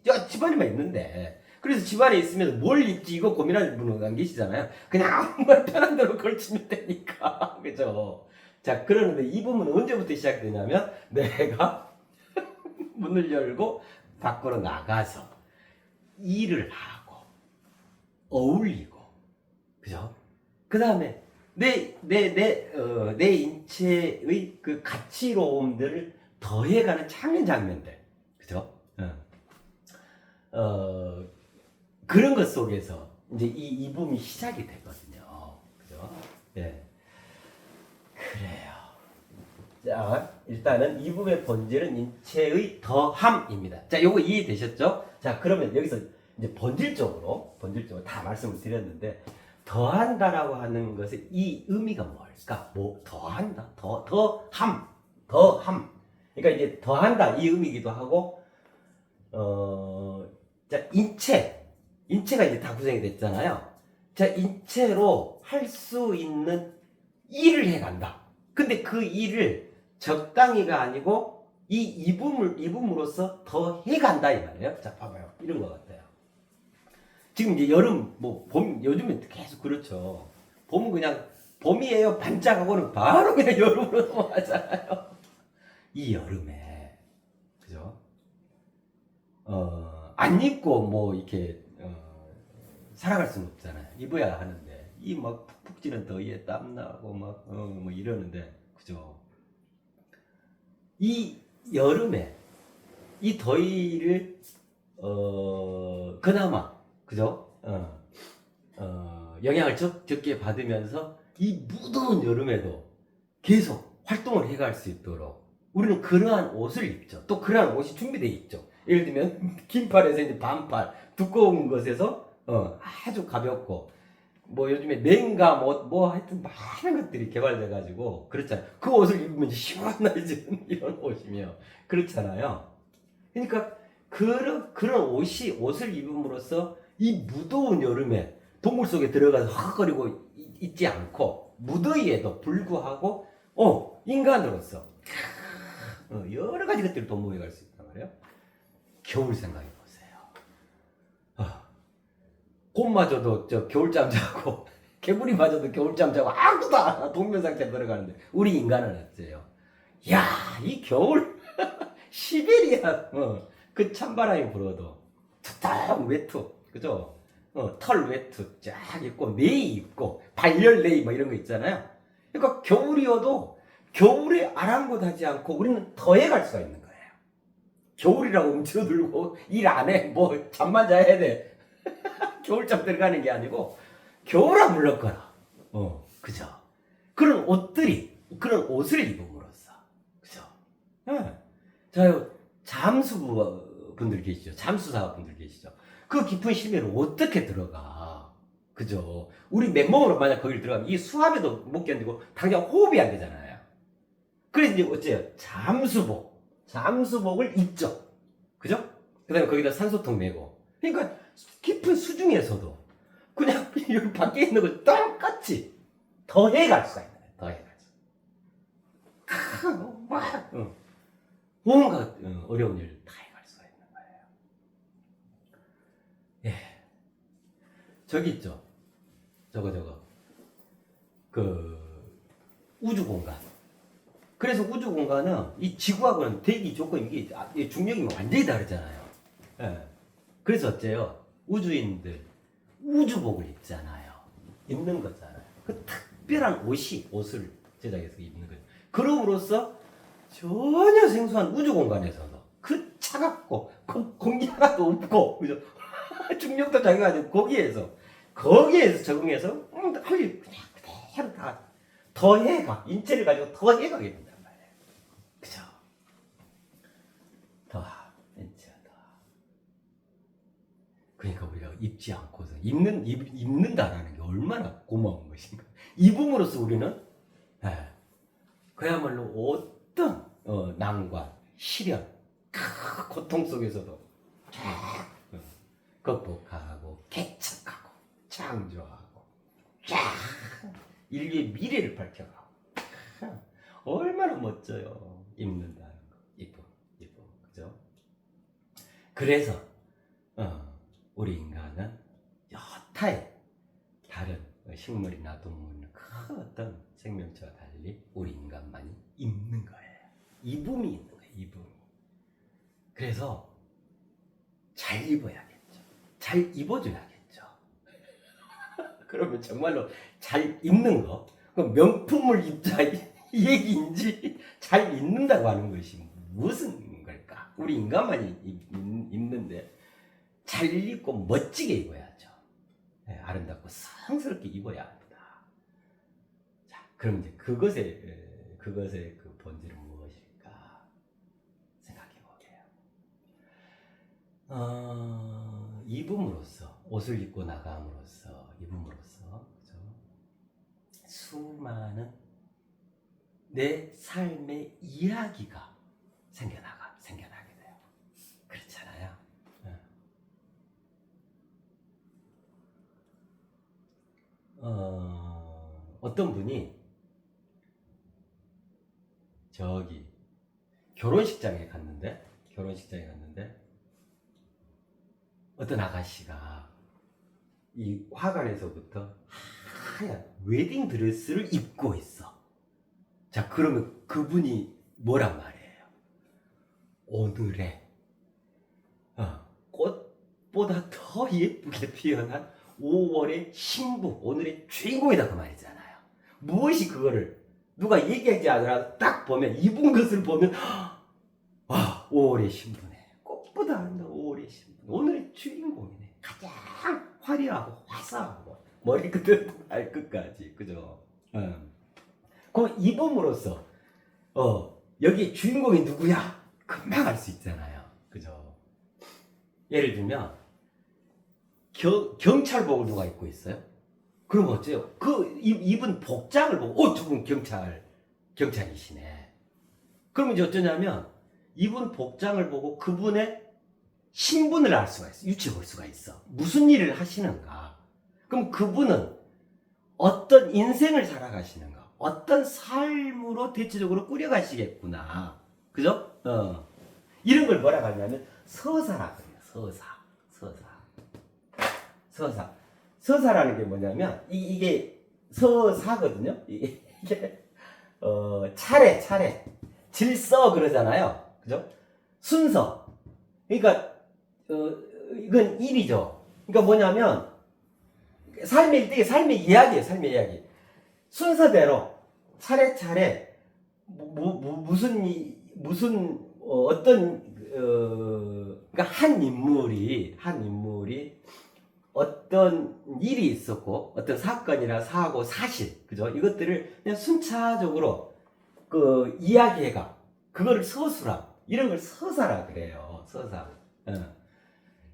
야, 집안에만 있는데. 그래서 집안에 있으면 뭘 입지 이거 고민하는 분은 안 계시잖아요. 그냥 아무 말 편한 대로 걸치면 되니까. 그죠? 자, 그러는데 입으면 언제부터 시작되냐면 내가 문을 열고 밖으로 나가서 일을 하고 어울리고 그죠? 그 다음에 내 인체의 그 가치로움들을 더해가는 창의 장면들 그죠? 그런 것 속에서 이제 이 입음이 시작이 되거든요. 그죠? 예. 그래요. 자, 일단은 입음의 본질은 인체의 더함입니다. 자, 요거 이해되셨죠? 자, 그러면 여기서 이제 본질적으로 다 말씀을 드렸는데, 더한다라고 하는 것의 이 의미가 뭘까? 뭐, 더한다? 더함. 그러니까 이제 더한다, 이 의미이기도 하고, 자, 인체가 이제 다 구성이 됐잖아요. 자, 인체로 할 수 있는 일을 해간다. 근데 그 일을 적당히가 아니고 이 입음으로써 더 해간다 이 말이에요. 자, 봐봐요. 이런 것 같아요. 지금 이제 여름, 뭐, 봄, 요즘엔 계속 그렇죠. 봄은 그냥 봄이에요. 반짝하고는 바로 그냥 여름으로 넘어가잖아요. 이 여름에, 그죠? 안 입고 뭐 이렇게 살아갈 수는 없잖아요. 입어야 하는데 이 막 푹푹 찌는 더위에 땀 나고 막 뭐 이러는데 그죠? 이 여름에 이 더위를 그나마 그죠? 영향을 적게 받으면서 이 무더운 여름에도 계속 활동을 해갈 수 있도록 우리는 그러한 옷을 입죠. 또 그러한 옷이 준비되어 있죠. 예를 들면 긴팔에서 이제 반팔, 두꺼운 것에서 아주 가볍고 뭐 요즘에 냉감 옷 뭐 하여튼 많은 것들이 개발돼 가지고 그렇잖아요. 그 옷을 입으면 시원해지는 이런 옷이며 그렇잖아요. 그러니까 그런 옷을 입음으로써 이 무더운 여름에 동굴 속에 들어가서 헉거리고 있지 않고 무더위에도 불구하고 인간으로서 여러 가지 것들을 도모해 갈 수 있단 말이에요. 겨울 생각해 보세요. 곰마저도 저 겨울잠 자고 개구리마저도 겨울잠 자고 아무도 안 와. 동면 상태에 들어가는데 우리 인간은 어때요? 야, 이 겨울 시베리아 그 찬바람이 불어도 툭툭 외투 그죠? 털 외투 쫙 입고 네이 입고 발열 네이 뭐 이런 거 있잖아요. 그러니까 겨울이어도 겨울에 아랑곳하지 않고 우리는 더해 갈 수가 있는 거예요. 겨울이라고 움츠러들고 일 안 해. 뭐 잠만 자야 돼. 겨울잠 들어가는 게 아니고 겨울아 물렀거라. 그죠? 그런 옷을 입음으로써 그죠? 예. 자요 잠수부 분들 계시죠? 잠수사 분들 계시죠? 그 깊은 심해로 어떻게 들어가? 그죠? 우리 맨몸으로 만약 거기를 들어가면 이 수압에도 못 견디고 당장 호흡이 안 되잖아요. 그래서 이제 어째요? 잠수복을 입죠. 그죠? 그 다음에 거기다 산소통 메고. 그러니까 깊은 수중에서도 그냥 여기 밖에 있는 걸 똑같이 더해갈 수가 있는 거예요. 더해갈 수. 뭔가 어려운 일을 다 해갈 수가 있는 거예요. 예. 저기 있죠. 저거. 그 우주 공간. 그래서 우주 공간은 이 지구하고는 대기 조건 이게 중력이 완전히 다르잖아요. 예. 그래서 어째요? 우주인들 우주복을 입잖아요. 입는 거잖아요. 그 특별한 옷을 제작해서 입는 거예요. 그럼으로써 전혀 생소한 우주 공간에서도 그 차갑고 공기 하나도 없고 그죠? 중력도 작용하지 거기에서 적응해서 할 일 그냥 그대로 다 더해가 인체를 가지고 더해가게 된단 말이에요. 그죠? 인체가 더. 그러니까 우리가 입지 않고서 입는다라는 게 얼마나 고마운 것인가. 입음으로써 우리는 그야말로 어떤 난관, 시련, 고통 속에서도 극복하고 개척하고 창조하고 인류의 미래를 밝혀가고 얼마나 멋져요. 입는다는 거. 이쁨, 그죠? 그래서 우리 인간은 여타의 다른 식물이나 동물이나 큰 어떤 생명체와 달리 우리 인간만이 입는 거예요. 입음이 있는 거예요. 입음이. 그래서 잘 입어야겠죠. 잘 입어줘야겠죠. 그러면 정말로 잘 입는 거, 그 명품을 입자 이 얘기인지 잘 입는다고 하는 것이 무슨 걸까? 우리 인간만이 입는데 잘 입고 멋지게 입어야죠. 아름답고 성스럽게 입어야 합니다. 자, 그럼 이제 그것의 그 본질은 무엇일까 생각해 보게요. 입음으로써 옷을 입고 나감으로써 입음으로써 그죠? 수많은 내 삶의 이야기가 생겨나게 돼요. 그렇잖아요. 어떤 분이 저기 결혼식장에 갔는데 어떤 아가씨가 이 화관에서부터 하얀 웨딩 드레스를 입고 있어. 자, 그러면 그분이 뭐란 말이에요? 오늘의 꽃보다 더 예쁘게 피어난 5월의 신부, 오늘의 주인공이다 그 말이잖아요. 무엇이 그거를 누가 얘기하지 않으라 딱 보면 입은 것을 보면 와, 5월의 신부네. 꽃보다 안 나 5월의 신부. 오늘의 주인공이네. 가장 화려하고 화사하고 머리 끝부터 발끝까지, 그죠? 그 입음으로써 여기 주인공이 누구야? 금방 알 수 있잖아요. 그죠? 예를 들면 경찰복을 누가 입고 있어요? 그럼 어째요? 그 입은 복장을 보고 저분 경찰이시네. 그러면 이제 어쩌냐면 입은 복장을 보고 그분의 신분을 알 수가 있어. 유추해 볼 수가 있어. 무슨 일을 하시는가? 그럼 그분은 어떤 인생을 살아가시는가? 어떤 삶으로 대체적으로 꾸려가시겠구나. 그죠? 이런 걸 뭐라고 하냐면 서사라 그래요. 서사라는 게 뭐냐면 이게 서사거든요. 이게 차례 질서 그러잖아요. 그죠? 순서. 그러니까 이건 일이죠. 그러니까 뭐냐면 삶의 일대기, 삶의 이야기예요. 삶의 이야기. 순서대로 차례차례 그러니까 한 인물이 어떤 일이 있었고 어떤 사건이나 사고 사실, 그죠? 이것들을 그냥 순차적으로 그 이야기해가 그거를 서술함, 이런 걸 서사라 그래요. 서사.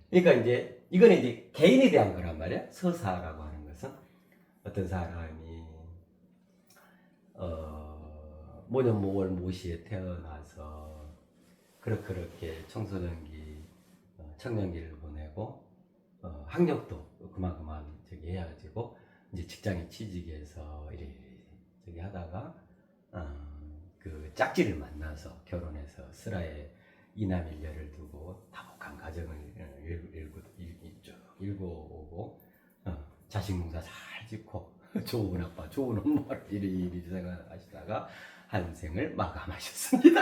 그러니까 이제 이거는 이제 개인에 대한 거란 말이야. 서사라고 하는 것은 어떤 사람이 모년모월 모시에 태어나서 그렇게 청소년기, 청년기를 보내고 학력도 그만 저기 해가지고 이제 직장에 취직해서 저기 하다가 그 짝지를 만나서 결혼해서 슬하에 이남일녀를 두고 다복한 가정을 일궈오고 자식 농사 잘 짓고 좋은 아빠 좋은 엄마를 이리 생각하시다가 한 생을 마감하셨습니다.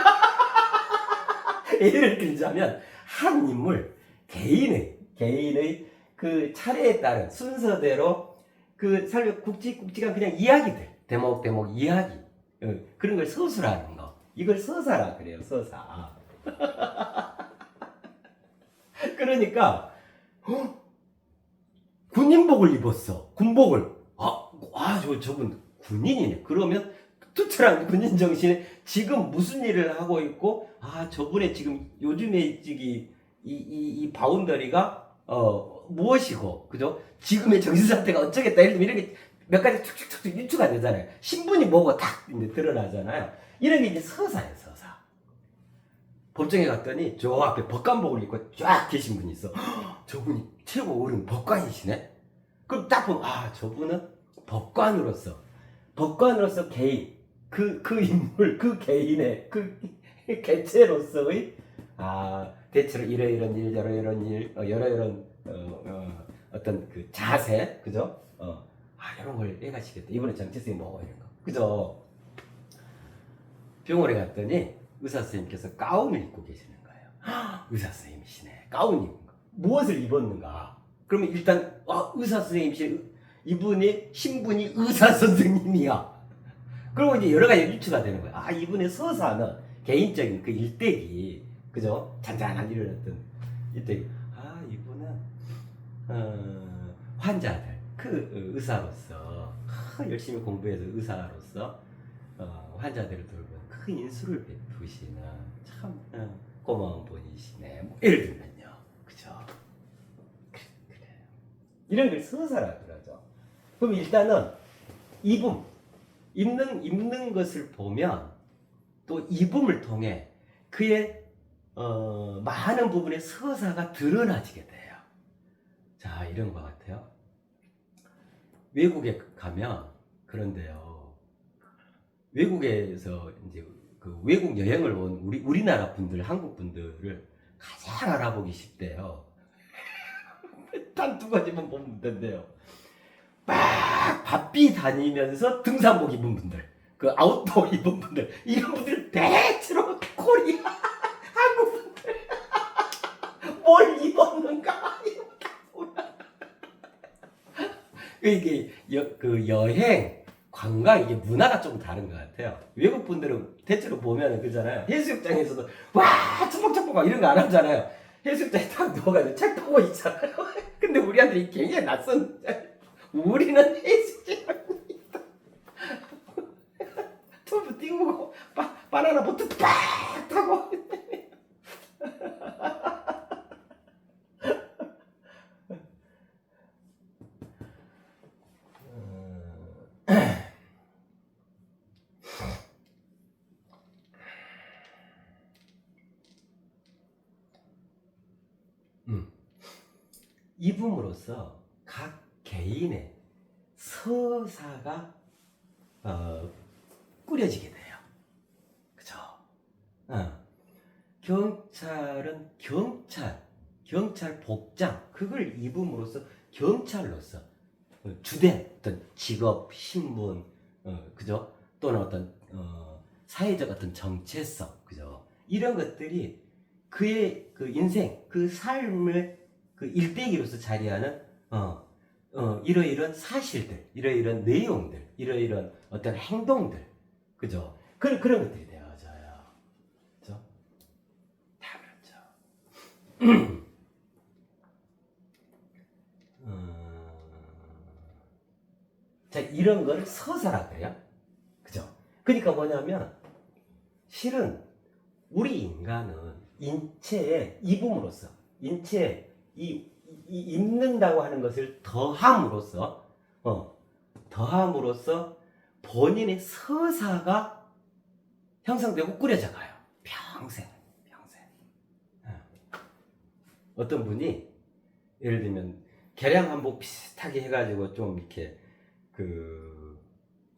예를 들자면 한 인물 개인의 그 차례에 따른 순서대로 그 삶의 굵직굵직한 그냥 이야기들, 대목 이야기, 그런 걸 서술하는 거, 이걸 서사라 그래요. 서사. 그러니까 군인복을 입었어. 군복을. 저분 군인이네. 그러면 투철한 군인 정신에 지금 무슨 일을 하고 있고, 저분의 지금 요즘에 이 바운더리가 무엇이고, 그죠? 지금의 정신 상태가 어쩌겠다. 예를 들면 이렇게 몇 가지 툭툭툭 유추가 되잖아요. 신분이 뭐고 딱 이제 드러나잖아요. 이런 게 이제 서사예요, 서사. 법정에 갔더니 저 앞에 법관복을 입고 쫙 계신 분이 있어. 저분이 최고 어른 법관이시네? 그럼 딱 보면, 아, 저분은 법관으로서 개인, 그 인물, 그 개인의, 그 개체로서의, 대체로 이러이런 일, 여러이런 일, 여러이런, 어떤 그 자세, 그죠? 이런 걸 해가시겠다. 이번에 정체성이 뭐, 이런 거. 그죠? 병원에 갔더니 의사 선생님께서 가운을 입고 계시는 거예요. 의사 선생님이시네. 가운 입은 거. 무엇을 입었는가? 그러면 일단, 의사 선생님이시, 이분의 신분이 의사 선생님이야. 그리고 이제 여러 가지 유추가 되는 거야. 이분의 서사는 개인적인 그 일대기, 그죠? 잔잔한 이런 어떤 일대기. 이분은, 환자들, 그 의사로서, 열심히 공부해서 의사로서, 환자들을 돌보는 큰 인수를 베푸시는 참, 고마운 분이시네. 뭐, 예를 들면요. 그죠? 그래요. 이런 걸 서사라고 그러죠. 그럼 일단은, 입는 것을 보면 또 입음을 통해 그의 많은 부분의 서사가 드러나지게 돼요. 자, 이런 것 같아요. 외국에 가면 그런데요. 외국에서 이제 그 외국 여행을 온 우리나라 분들, 한국 분들을 가장 알아보기 쉽대요. 단 두 가지만 보면 된대요. 막 바삐 다니면서 등산복 입은 분들, 그 아웃도어 입은 분들, 이런 분들 대체로 코리아 한국 분들 뭘 입었는가? 이게 그 여행 관광 이게 문화가 좀 다른 것 같아요. 외국 분들은 대체로 보면은 그잖아요. 해수욕장에서도 와 첨벙첨벙 이런 거 안 하잖아요. 해수욕장에 딱 누워가지고 책 보고 있잖아요. 근데 우리한테 굉장히 낯선. 우리는 해수욕장입니다. 튜브 띄우고 바나나 보트 팍 타고. 입음으로써 각 개인의 서사가 꾸려지게 돼요. 그죠? 경찰은 경찰 복장 그걸 입음으로써 경찰로서 주된 어떤 직업, 신분, 그죠? 또는 어떤 사회적 어떤 정체성, 그죠? 이런 것들이 그의 그 인생, 그 삶을 그 일대기로서 자리하는 이러이런 사실들, 이러이런 내용들, 이러이런 어떤 행동들, 그죠? 그런 것들이 되어져요. 그죠? 다 그렇죠. 자, 이런 걸 서사라 그래요. 그죠? 그러니까 뭐냐면, 실은 우리 인간은 인체의 입음으로써, 인체에 입는다고 하는 것을 더함으로써 본인의 서사가 형성되고 꾸려져 가요. 평생. 어떤 분이 예를 들면 개량 한복 비슷하게 해가지고 좀 이렇게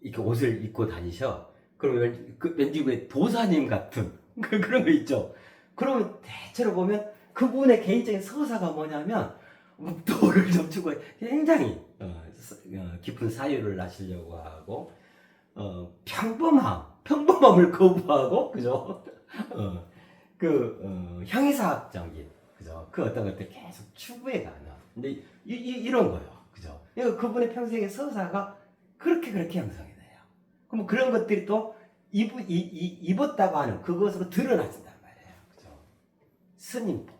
이렇게 옷을 입고 다니셔. 그러면 왠지 왜 도사님 같은 그런 거 있죠. 그러면 대체로 보면 그분의 개인적인 서사가 뭐냐면 돌을 점치고 굉장히 깊은 사유를 나시려고 하고 평범함을 거부하고 그죠? 형이상학적인 그죠? 그 어떤 것들 계속 추구해 가는. 근데 이런 거예요, 그죠? 그러니까 그분의 평생의 서사가 그렇게 형성이 돼요. 그럼 그런 것들이 또 입었다고 하는 그것으로 드러나진단 말이에요, 그죠? 스님복,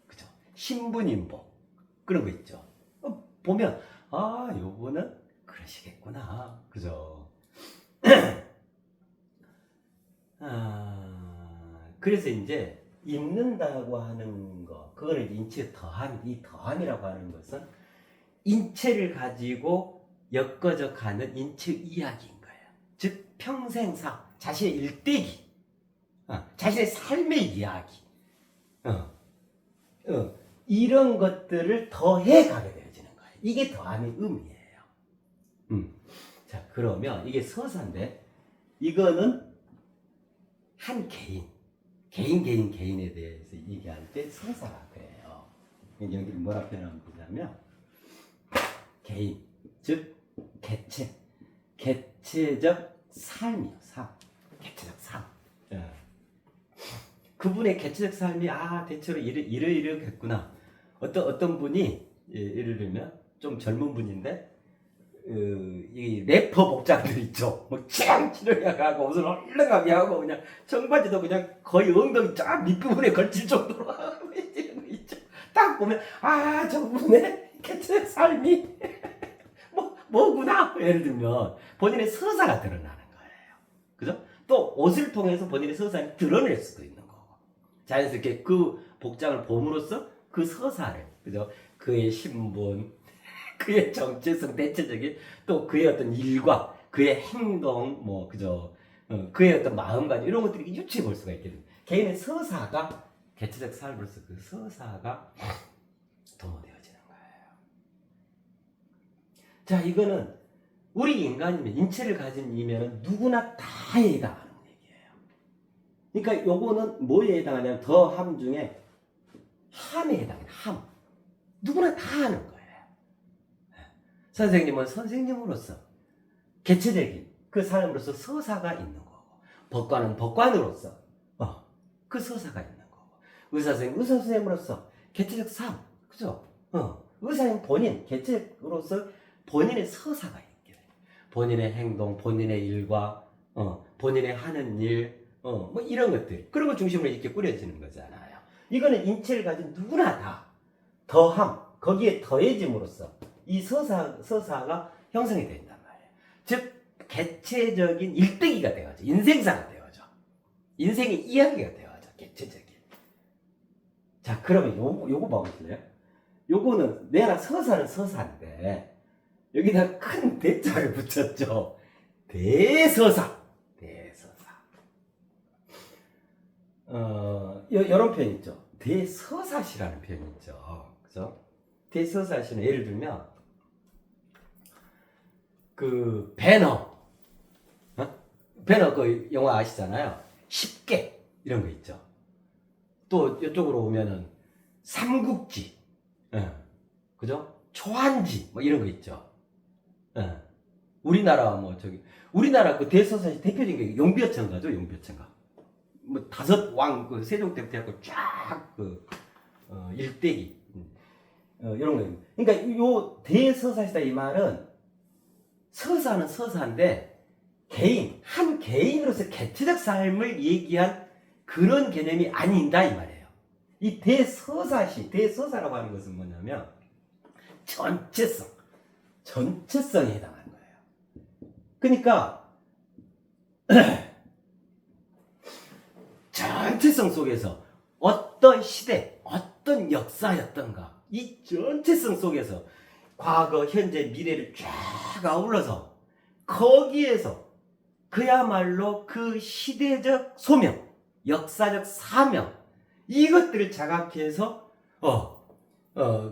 그죠? 신분인복 그런 거 있죠. 보면 요분은 그러시겠구나, 그죠? 그래서 이제 입는다고 하는 거, 그거는 인체 더함, 이 더함이라고 하는 것은 인체를 가지고 엮어져 가는 인체 이야기인 거예요. 즉 평생사, 자신의 일대기, 자신의 삶의 이야기, 이런 것들을 더해 가게 되어지는 거예요. 이게 더함의 의미예요. 자, 그러면 이게 서사인데, 이거는 한 개인에 대해서 얘기할 때 서사가 그래요. 여기 뭐라 표현하면 되냐면, 개인, 즉 개체적 삶이요. 개체적 삶. 그분의 개체적 삶이 대체로 이러겠구나. 어떤 분이, 예를 들면 좀 젊은 분인데, 이 래퍼 복장들 있죠. 뭐 치렁치렁하게 하고 옷을 헐렁하게 하고 그냥 청바지도 그냥 거의 엉덩이 쫙 밑부분에 걸칠 정도로 하고 있는 거 있죠. 딱 보면 저분의 개체적 삶이 뭐구나. 예를 들면 본인의 서사가 드러나는 거예요. 그죠? 또 옷을 통해서 본인의 서사를 드러낼 수도 있는 거고. 자연스럽게 그 복장을 봄으로써 그 서사를, 그죠? 그의 신분, 그의 정체성, 대체적인, 또 그의 어떤 일과 그의 행동, 그죠? 그의 어떤 마음가짐, 이런 것들이 유추해 볼 수가 있거든요. 개인의 서사가, 개체적 삶으로서 그 서사가 도모되어지는 거예요. 자, 이거는 우리 인간이면, 인체를 가진 이면은 누구나 다 해당하는 얘기예요. 그러니까 요거는 뭐에 해당하냐면 더함 중에 함에 해당해요. 함. 누구나 다 하는 거예요. 선생님은 선생님으로서 개체적인 그 사람으로서 서사가 있는 거고, 법관은 법관으로서 그 서사가 있는 거고, 의사 선생님으로서 개체적 삶, 그죠? 의사인 본인 개체로서 본인의 서사가 있게 돼요. 본인의 행동, 본인의 일과 본인의 하는 일, 이런 것들, 그런 걸 중심으로 이렇게 꾸려지는 거잖아요. 이거는 인체를 가진 누구나 다 더함, 거기에 더해짐으로써 이 서사가 형성이 된단 말이에요. 즉 개체적인 일대기가 되어져, 인생사가 되어져, 인생의 이야기가 되어져, 개체적인. 자, 그러면 요거 봐보실래요? 요거는 내가 서사는 서사인데 여기다 큰 대자를 붙였죠. 대서사. 이런 표현 있죠. 대서사시라는 표현 있죠. 그죠? 대서사시는 예를 들면 그 배너 그 영화 아시잖아요. 쉽게 이런 거 있죠. 또 이쪽으로 오면은 삼국지, 그죠? 초한지 이런 거 있죠. 우리나라 그 대서사시 대표적인 게 용비어천가죠. 용비어천가. 다섯 왕 그 세종 때부터 해갖고 쫙 일대기 이런 거예요. 그러니까 요 대서사시다 이 말은 서사는 서사인데 한 개인으로서 개체적 삶을 얘기한 그런 개념이 아닌다 이 말이에요. 이 대서사라고 하는 것은 뭐냐면 전체성에 해당하는 거예요. 그러니까 전체성 속에서 어떤 시대, 어떤 역사였던가, 이 전체성 속에서 과거, 현재, 미래를 쫙 아울러서 거기에서 그야말로 그 시대적 소명, 역사적 사명, 이것들을 자각해서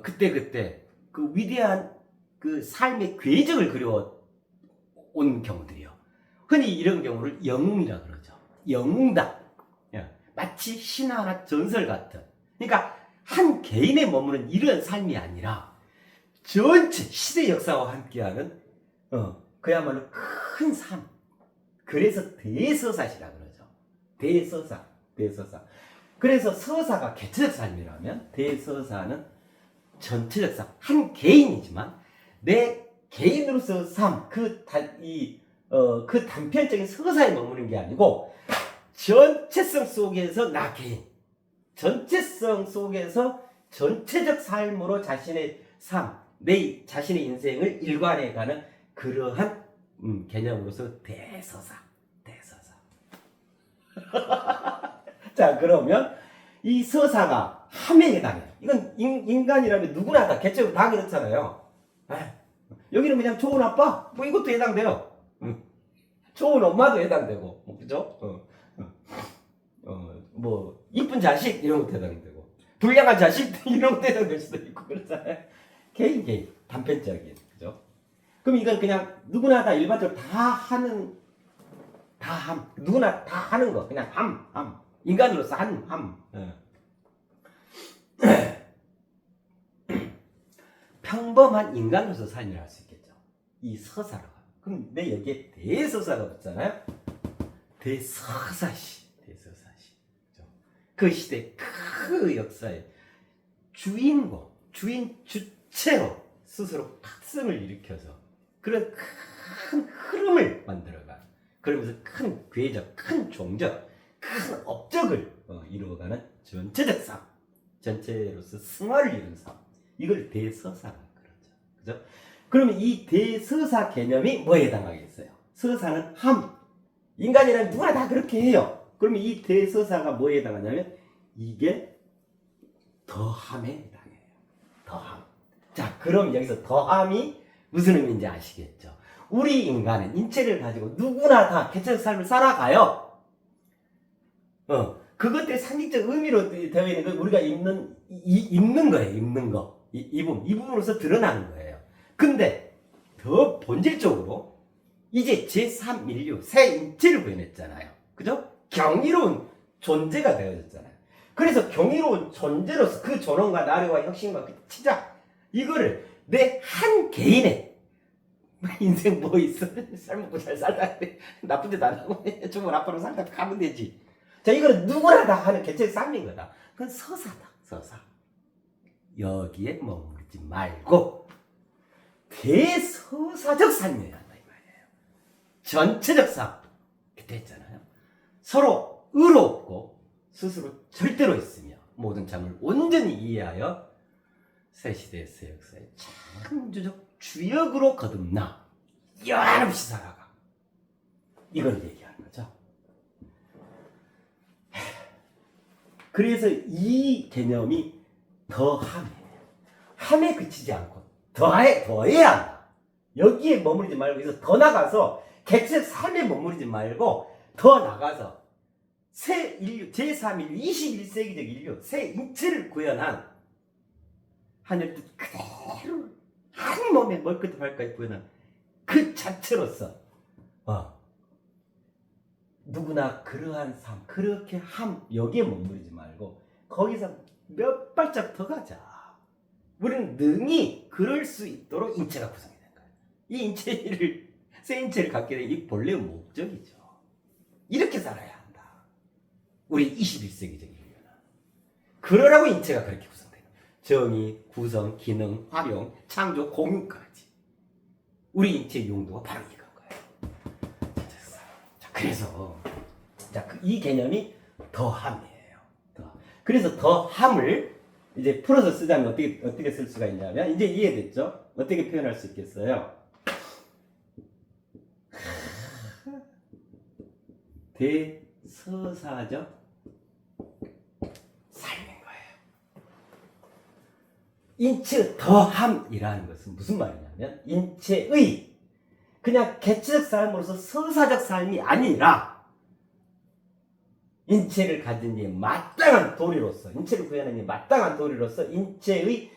그때 그 위대한 그 삶의 궤적을 그려온 경우들이요. 흔히 이런 경우를 영웅이라 그러죠. 영웅다. 마치 신화나 전설 같은. 그러니까 한 개인에 머무는 이런 삶이 아니라 전체 시대 역사와 함께하는 그야말로 큰 삶. 그래서 대서사시라 그러죠. 대서사. 그래서 서사가 개체적 삶이라면 대서사는 전체적 삶. 한 개인이지만 내 개인으로서 삶, 그 단편적인 서사에 머무는 게 아니고 전체성 속에서 나 개인, 전체성 속에서 전체적 삶으로 자신의 삶, 내 자신의 인생을 일관해가는 그러한 개념으로서 대서사. 자, 그러면 이 서사가 함에 해당해요. 이건 인간이라면 누구나 다 개체로 다 그렇잖아요. 여기는 그냥 좋은 아빠, 뭐 이것도 해당돼요. 좋은 엄마도 해당되고, 그죠? 뭐 이쁜 자식 이런 것도 해당되고, 불량한 자식 이런 것도 해당될 수도 있고 그렇잖아요. 개인 단편적인, 그죠? 그럼 이건 그냥 누구나 다 일반적으로 누구나 다 하는 거, 그냥 함. 인간으로서 함. 평범한 인간으로서 삶을 할 수 있겠죠. 이 서사가. 그럼 내 여기에 대서사가 붙잖아요. 대서사시. 그죠? 그 시대 그 역사의 주체로 스스로 각성을 일으켜서 그런 큰 흐름을 만들어가. 그러면서 큰 궤적, 큰 종적, 큰 업적을 이루어가는 전체적 삶. 전체로서 승화를 이룬 삶. 이걸 대서사라고 그러죠. 그죠? 그러면 이 대서사 개념이 뭐에 해당하겠어요? 서사는 함. 인간이라면 누구나 다 그렇게 해요. 그러면 이 대서사가 뭐에 해당하냐면 이게 더함에 해당해요. 더함. 자, 그럼 여기서 더함이 무슨 의미인지 아시겠죠? 우리 인간은 인체를 가지고 누구나 다 개체적 삶을 살아가요. 그것들이 상징적 의미로 되어 있는 건 우리가 입는 거예요. 입는 거. 이 부분으로서 드러나는 거예요. 근데 더 본질적으로 이제 제3인류 새 인체를 구현했잖아요. 그죠? 경이로운 존재가 되어졌잖아요. 그래서 경이로운 존재로서 그 존엄과 나래와 혁신과 그 치자 이거를 내 한 개인의 인생 뭐 있어? 살 먹고 잘 살다 나쁜 데도 안 하고 정말 앞으로 살다 가면 되지. 자, 이거는 누구나 다 하는 개체의 삶인 거다. 그건 서사다. 서사. 여기에 머무르지 말고 대서사적 삶이어야 한다 이 말이에요. 전체적 삶. 그때 했잖아요. 서로 의롭고 스스로 절대로 있으며 모든 참을 온전히 이해하여 새 시대의 새 역사의 창조적 주역으로 거듭나 여한없이 살아가. 이걸 얘기하는 거죠. 그래서 이 개념이 더함이에요. 함에 그치지 않고 더해야 한다. 여기에 머무르지 말고 그래서 더 나가서 개체적 삶에 머무르지 말고 더 나가서 새 인류, 제3인류, 21세기적 인류, 새 인체를 구현한 하늘 뜻 그대로 한 몸에 머리끝부터 발까지 구현한 그 자체로서 누구나 그러한 삶, 그렇게 여기에 머무르지 말고 거기서 몇 발짝 더 가자. 우리는 능히 그럴 수 있도록 인체가 구성이 된 거예요. 이 새 인체를 갖게 된 이 본래의 목적이죠. 이렇게 살아야 한다. 우리 21세기적 인류는. 그러라고 인체가 그렇게 구성된 거예요. 정의, 구성, 기능, 활용, 창조, 공유까지. 우리 인체의 용도가 바로 이건 거예요. 자, 그래서 이 개념이 더함이에요. 그래서 더함을 이제 풀어서 쓰자면 어떻게 쓸 수가 있냐면 이제 이해됐죠? 어떻게 표현할 수 있겠어요? 대서사적 삶인 거예요. 인체의 더함이라는 것은 무슨 말이냐면 인체의 그냥 개체적 삶으로서 서사적 삶이 아니라 인체를 가진 이 마땅한 도리로서 인체를 구현하는 이 마땅한 도리로서 인체의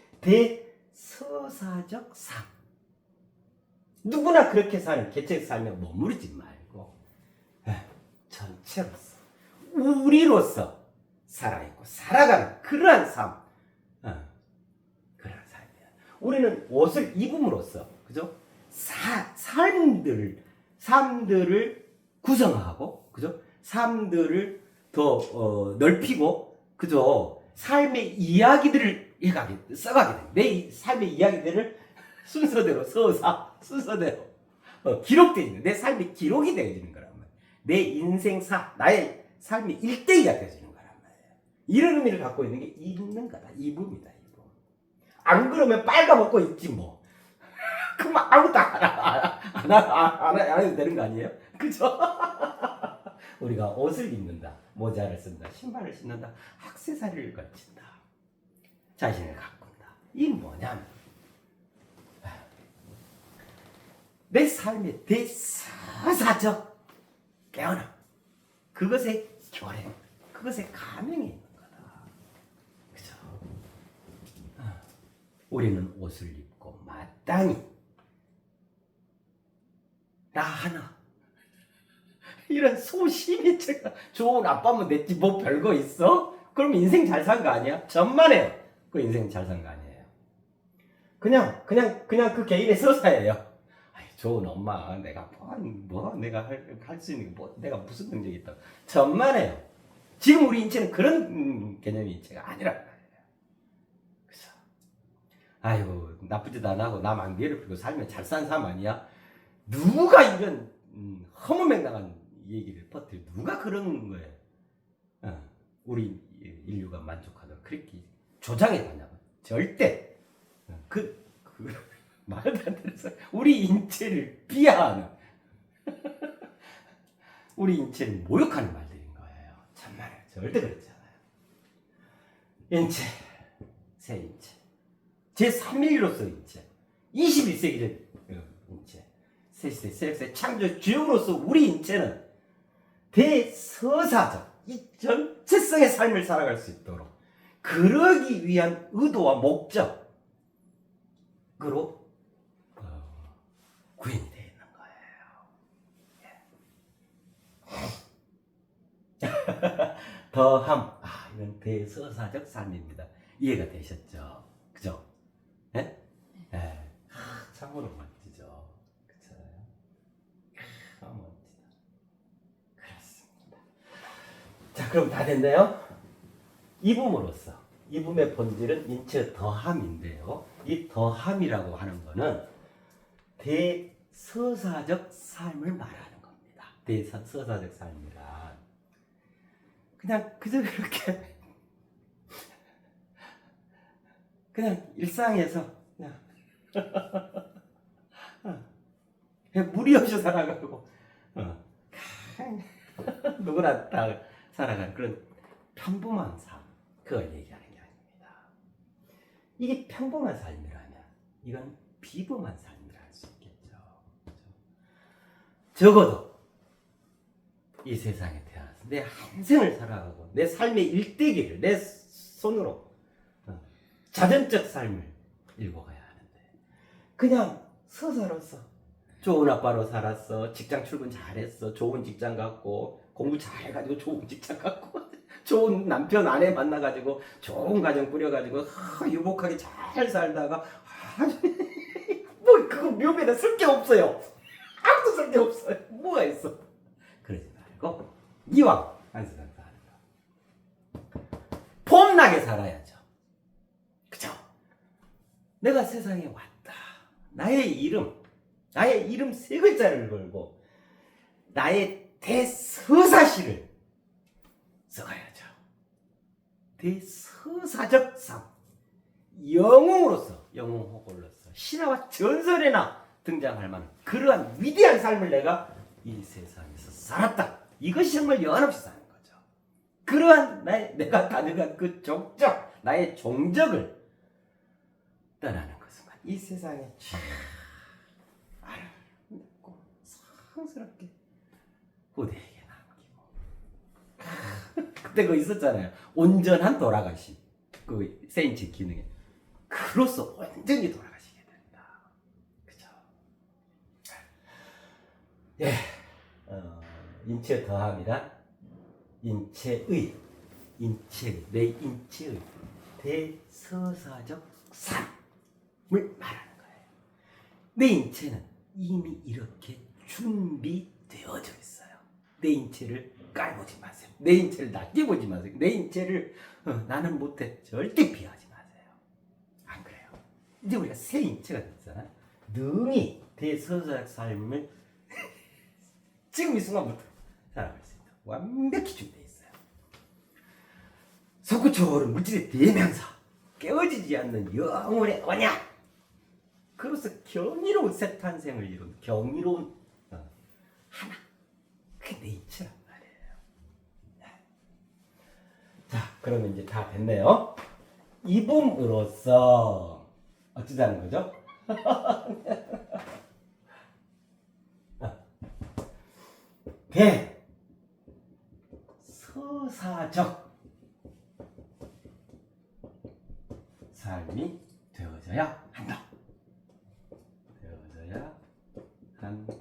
대서사적 삶. 누구나 그렇게 사는 개체적 삶에 머무르지 말고 전체로서 우리로서 살아있고 살아가는 그러한 삶. 그러한 삶이야. 우리는 옷을 입음으로써 그죠? 삶들을 구성하고 그죠? 삶들을 더 넓히고 그죠? 삶의 이야기들을 써가게 돼. 내 삶의 이야기들을 순서대로 순서대로 기록되는 내 삶의 기록이 되어지는 거란 말이에요. 내 인생사 나의 삶의 일대기가 되어지는 거란 말이에요. 이런 의미를 갖고 있는 게 입는 거다. 입음이다. 입음. 안 그러면 빨가먹고 있지 뭐. 그럼 아무것도 안 해도 되는 거 아니에요? 그죠? 우리가 옷을 입는다, 모자를 쓴다, 신발을 신는다, 액세서리를 걸친다, 자신을 가꾼다. 이 뭐냐면 내 삶의 대사사적 깨어남, 그것의 결행, 그것의 감명이 있는 거다. 그죠? 우리는 옷을 입고 마땅히 나 하나 이런 소심이 제가 좋은 아빠면 됐지 뭐 별거 있어? 그럼 인생 잘 산 거 아니야? 전만해요. 그 인생 잘 산 거 아니에요. 그냥 그 개인의 서사예요. 좋은 엄마, 내가 내가 할 수 있는 게 내가 무슨 능력이 있다. 전만해요. 지금 우리 인체는 그런 개념의 인체가 아니라 말이에요. 그래서 아이고 나쁘지도 안 하고 남 안 괴롭히고 살면 잘 산 사람 아니야? 누가 이런 허무맹랑한 얘기를 퍼뜨려? 누가 그런 거예요? 우리 인류가 만족하도록 그렇게 조장해 가냐고? 절대 말도 안 되는 소리. 우리 인체를 비하하는 우리 인체를 모욕하는 말들인 거예요. 참말이에요. 절대 그렇지 않아요. 인체, 새 인체, 제3일로서 인체, 21세기의 인체, 새시대, 새역사의 창조 주역으로서 우리 인체는 대서사적 이 전체성의 삶을 살아갈 수 있도록 그러기 위한 의도와 목적으로 구현이 되어 있는 거예요. 더함, 이건 대서사적 삶입니다. 이해가 되셨죠? 그죠? 예? 예. 참으로 멋지죠? 그쵸? 멋지다. 그렇습니다. 자, 그럼 다 됐나요? 이붐으로써, 이붐의 본질은 인체의 더함인데요. 이 더함이라고 하는 거는 대서사적 삶을 말하는 겁니다. 대서사적 삶이란 그냥 그저 그렇게 그냥 일상에서 그냥 무리 없이 살아가고 누구나 다 살아가는 그런 평범한 삶, 그걸 얘기하는 게 아닙니다. 이게 평범한 삶이라면 이건 비범한 삶이라 할 수 있겠죠. 적어도 이 세상에 태어나서 내 한 생을 살아가고 내 삶의 일대기를 내 손으로 자전적 삶을 읽어가야 하는데 그냥 서사로서 좋은 아빠로 살았어, 직장 출근 잘했어, 좋은 직장 갖고 공부 잘해가지고 좋은 직장 갖고 좋은 남편 아내 만나가지고 좋은 가정 꾸려가지고 유복하게 잘 살다가 뭐 그거 묘비에다 쓸 게 없어요. 아무도 쓸 게 없어요. 뭐가 있어? 그러지 말고 이왕 한 세상 사는 거 폼나게 살아야죠. 그죠? 내가 세상에 왔다. 나의 이름 세 글자를 걸고 나의 대서사시를 써가야죠. 대서사적 삶, 영웅으로서, 영웅호걸로서 신화와 전설에나 등장할 만한 그러한 위대한 삶을 내가 이 세상에서 살았다. 이것이 정말 여한없이 사는 거죠. 그러한 내가 가져간 그 족적, 나의 종적을 떠나는 것은 이 세상에 알아듣고 상스럽게 후대에게 남기고 그때 그거 있었잖아요. 온전한 돌아가심. 그 세인치 기능에 그로써 완전히 돌아가시게 된다. 그죠? 예, 인체 더함이란 내 인체의 대서사적 삶을 말하는 거예요. 내 인체는 이미 이렇게 준비되어져 있어요. 내 인체를 깔보지 마세요. 내 인체를 낮게 보지 마세요. 내 인체를 나는 못해 절대 비하하지 마세요. 안 그래요? 이제 우리가 새 인체가 됐잖아요. 능히 대서사적 삶을 지금 이 순간부터 살아갈 수 있다. 완벽히 준비되어 있어요. 석구초월은 물질의 대명사, 깨어지지 않는 영혼의 언약, 그로서 경이로운 새 탄생을 이룬 경이로운 하나, 그게 내 인체란 말이에요. 그러면 이제 다 됐네요. 이봄으로써 어쩌자는 거죠? 대서사적 삶이 되어져야 한다. 되어져야 한다.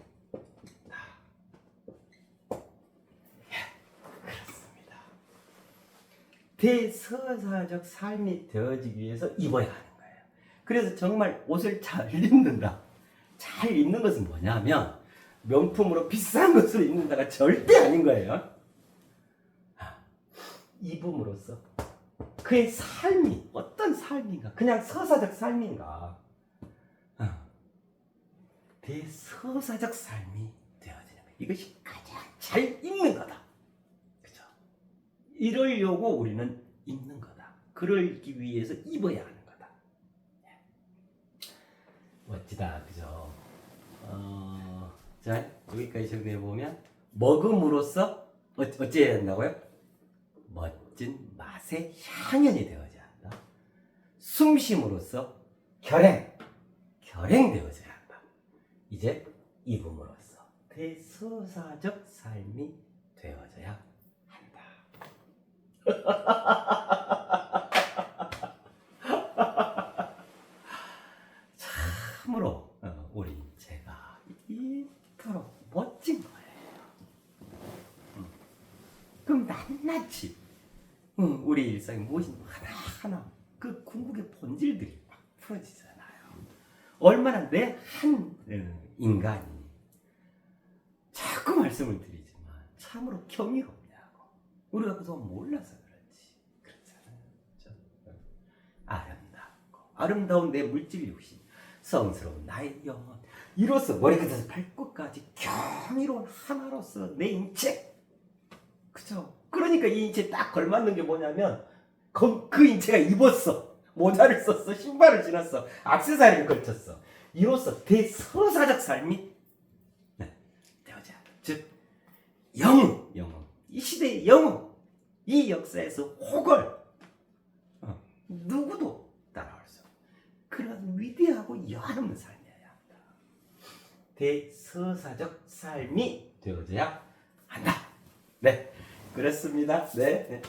그렇습니다. 대서사적 삶이 되어지기 위해서 입어야 하는 거예요. 그래서 정말 옷을 잘 입는다. 잘 입는 것은 뭐냐면 명품으로 비싼 것을 입는다가 절대 아닌 거예요. 입음으로써 그의 삶이 어떤 삶인가? 그냥 서사적 삶인가? 대서사적 삶이 되어지는 거예요. 이것이 가장 잘 입는 거다. 그죠? 이러려고 우리는 입는 거다. 그러기 위해서 입어야 하는 거다. 멋지다, 그죠? 자, 여기까지 정리해 보면 먹음으로써 어찌해야 한다고요? 멋진 맛의 향연이 되어져야 한다. 숨쉼으로써 결행되어져야 한다. 이제 입음으로써 대서사적 삶이 되어져야 한다. 참으로 우리 제가 이토록 멋진 거예요. 그럼 낱낱이 우리 일상에 무엇이 하나하나 그 궁극의 본질들이 막 풀어지잖아요. 얼마나 내 한 인간이 자꾸 말씀을 드리지만 참으로 경이롭냐고. 우리가 그동안 몰라서 그렇지. 그렇잖아요. 그렇죠? 아름다운 내 물질 육신, 성스러운 나의 영혼, 이로써 머리끝에서 발끝까지 경이로운 하나로서 내 인체. 그죠? 그러니까 이 인체에 딱 걸맞는 게 뭐냐면 그 인체가 입었어. 모자를 썼어. 신발을 신었어. 액세서리를 걸쳤어. 이로써 대서사적 삶이 되어져야 한다. 즉 영웅. 이 시대의 영웅. 이 역사에서 혹을 누구도 따라올 수 없는 그런 위대하고 여한없는 삶이어야 한다. 대서사적 삶이 되어져야 한다. 네, 그렇습니다. 네.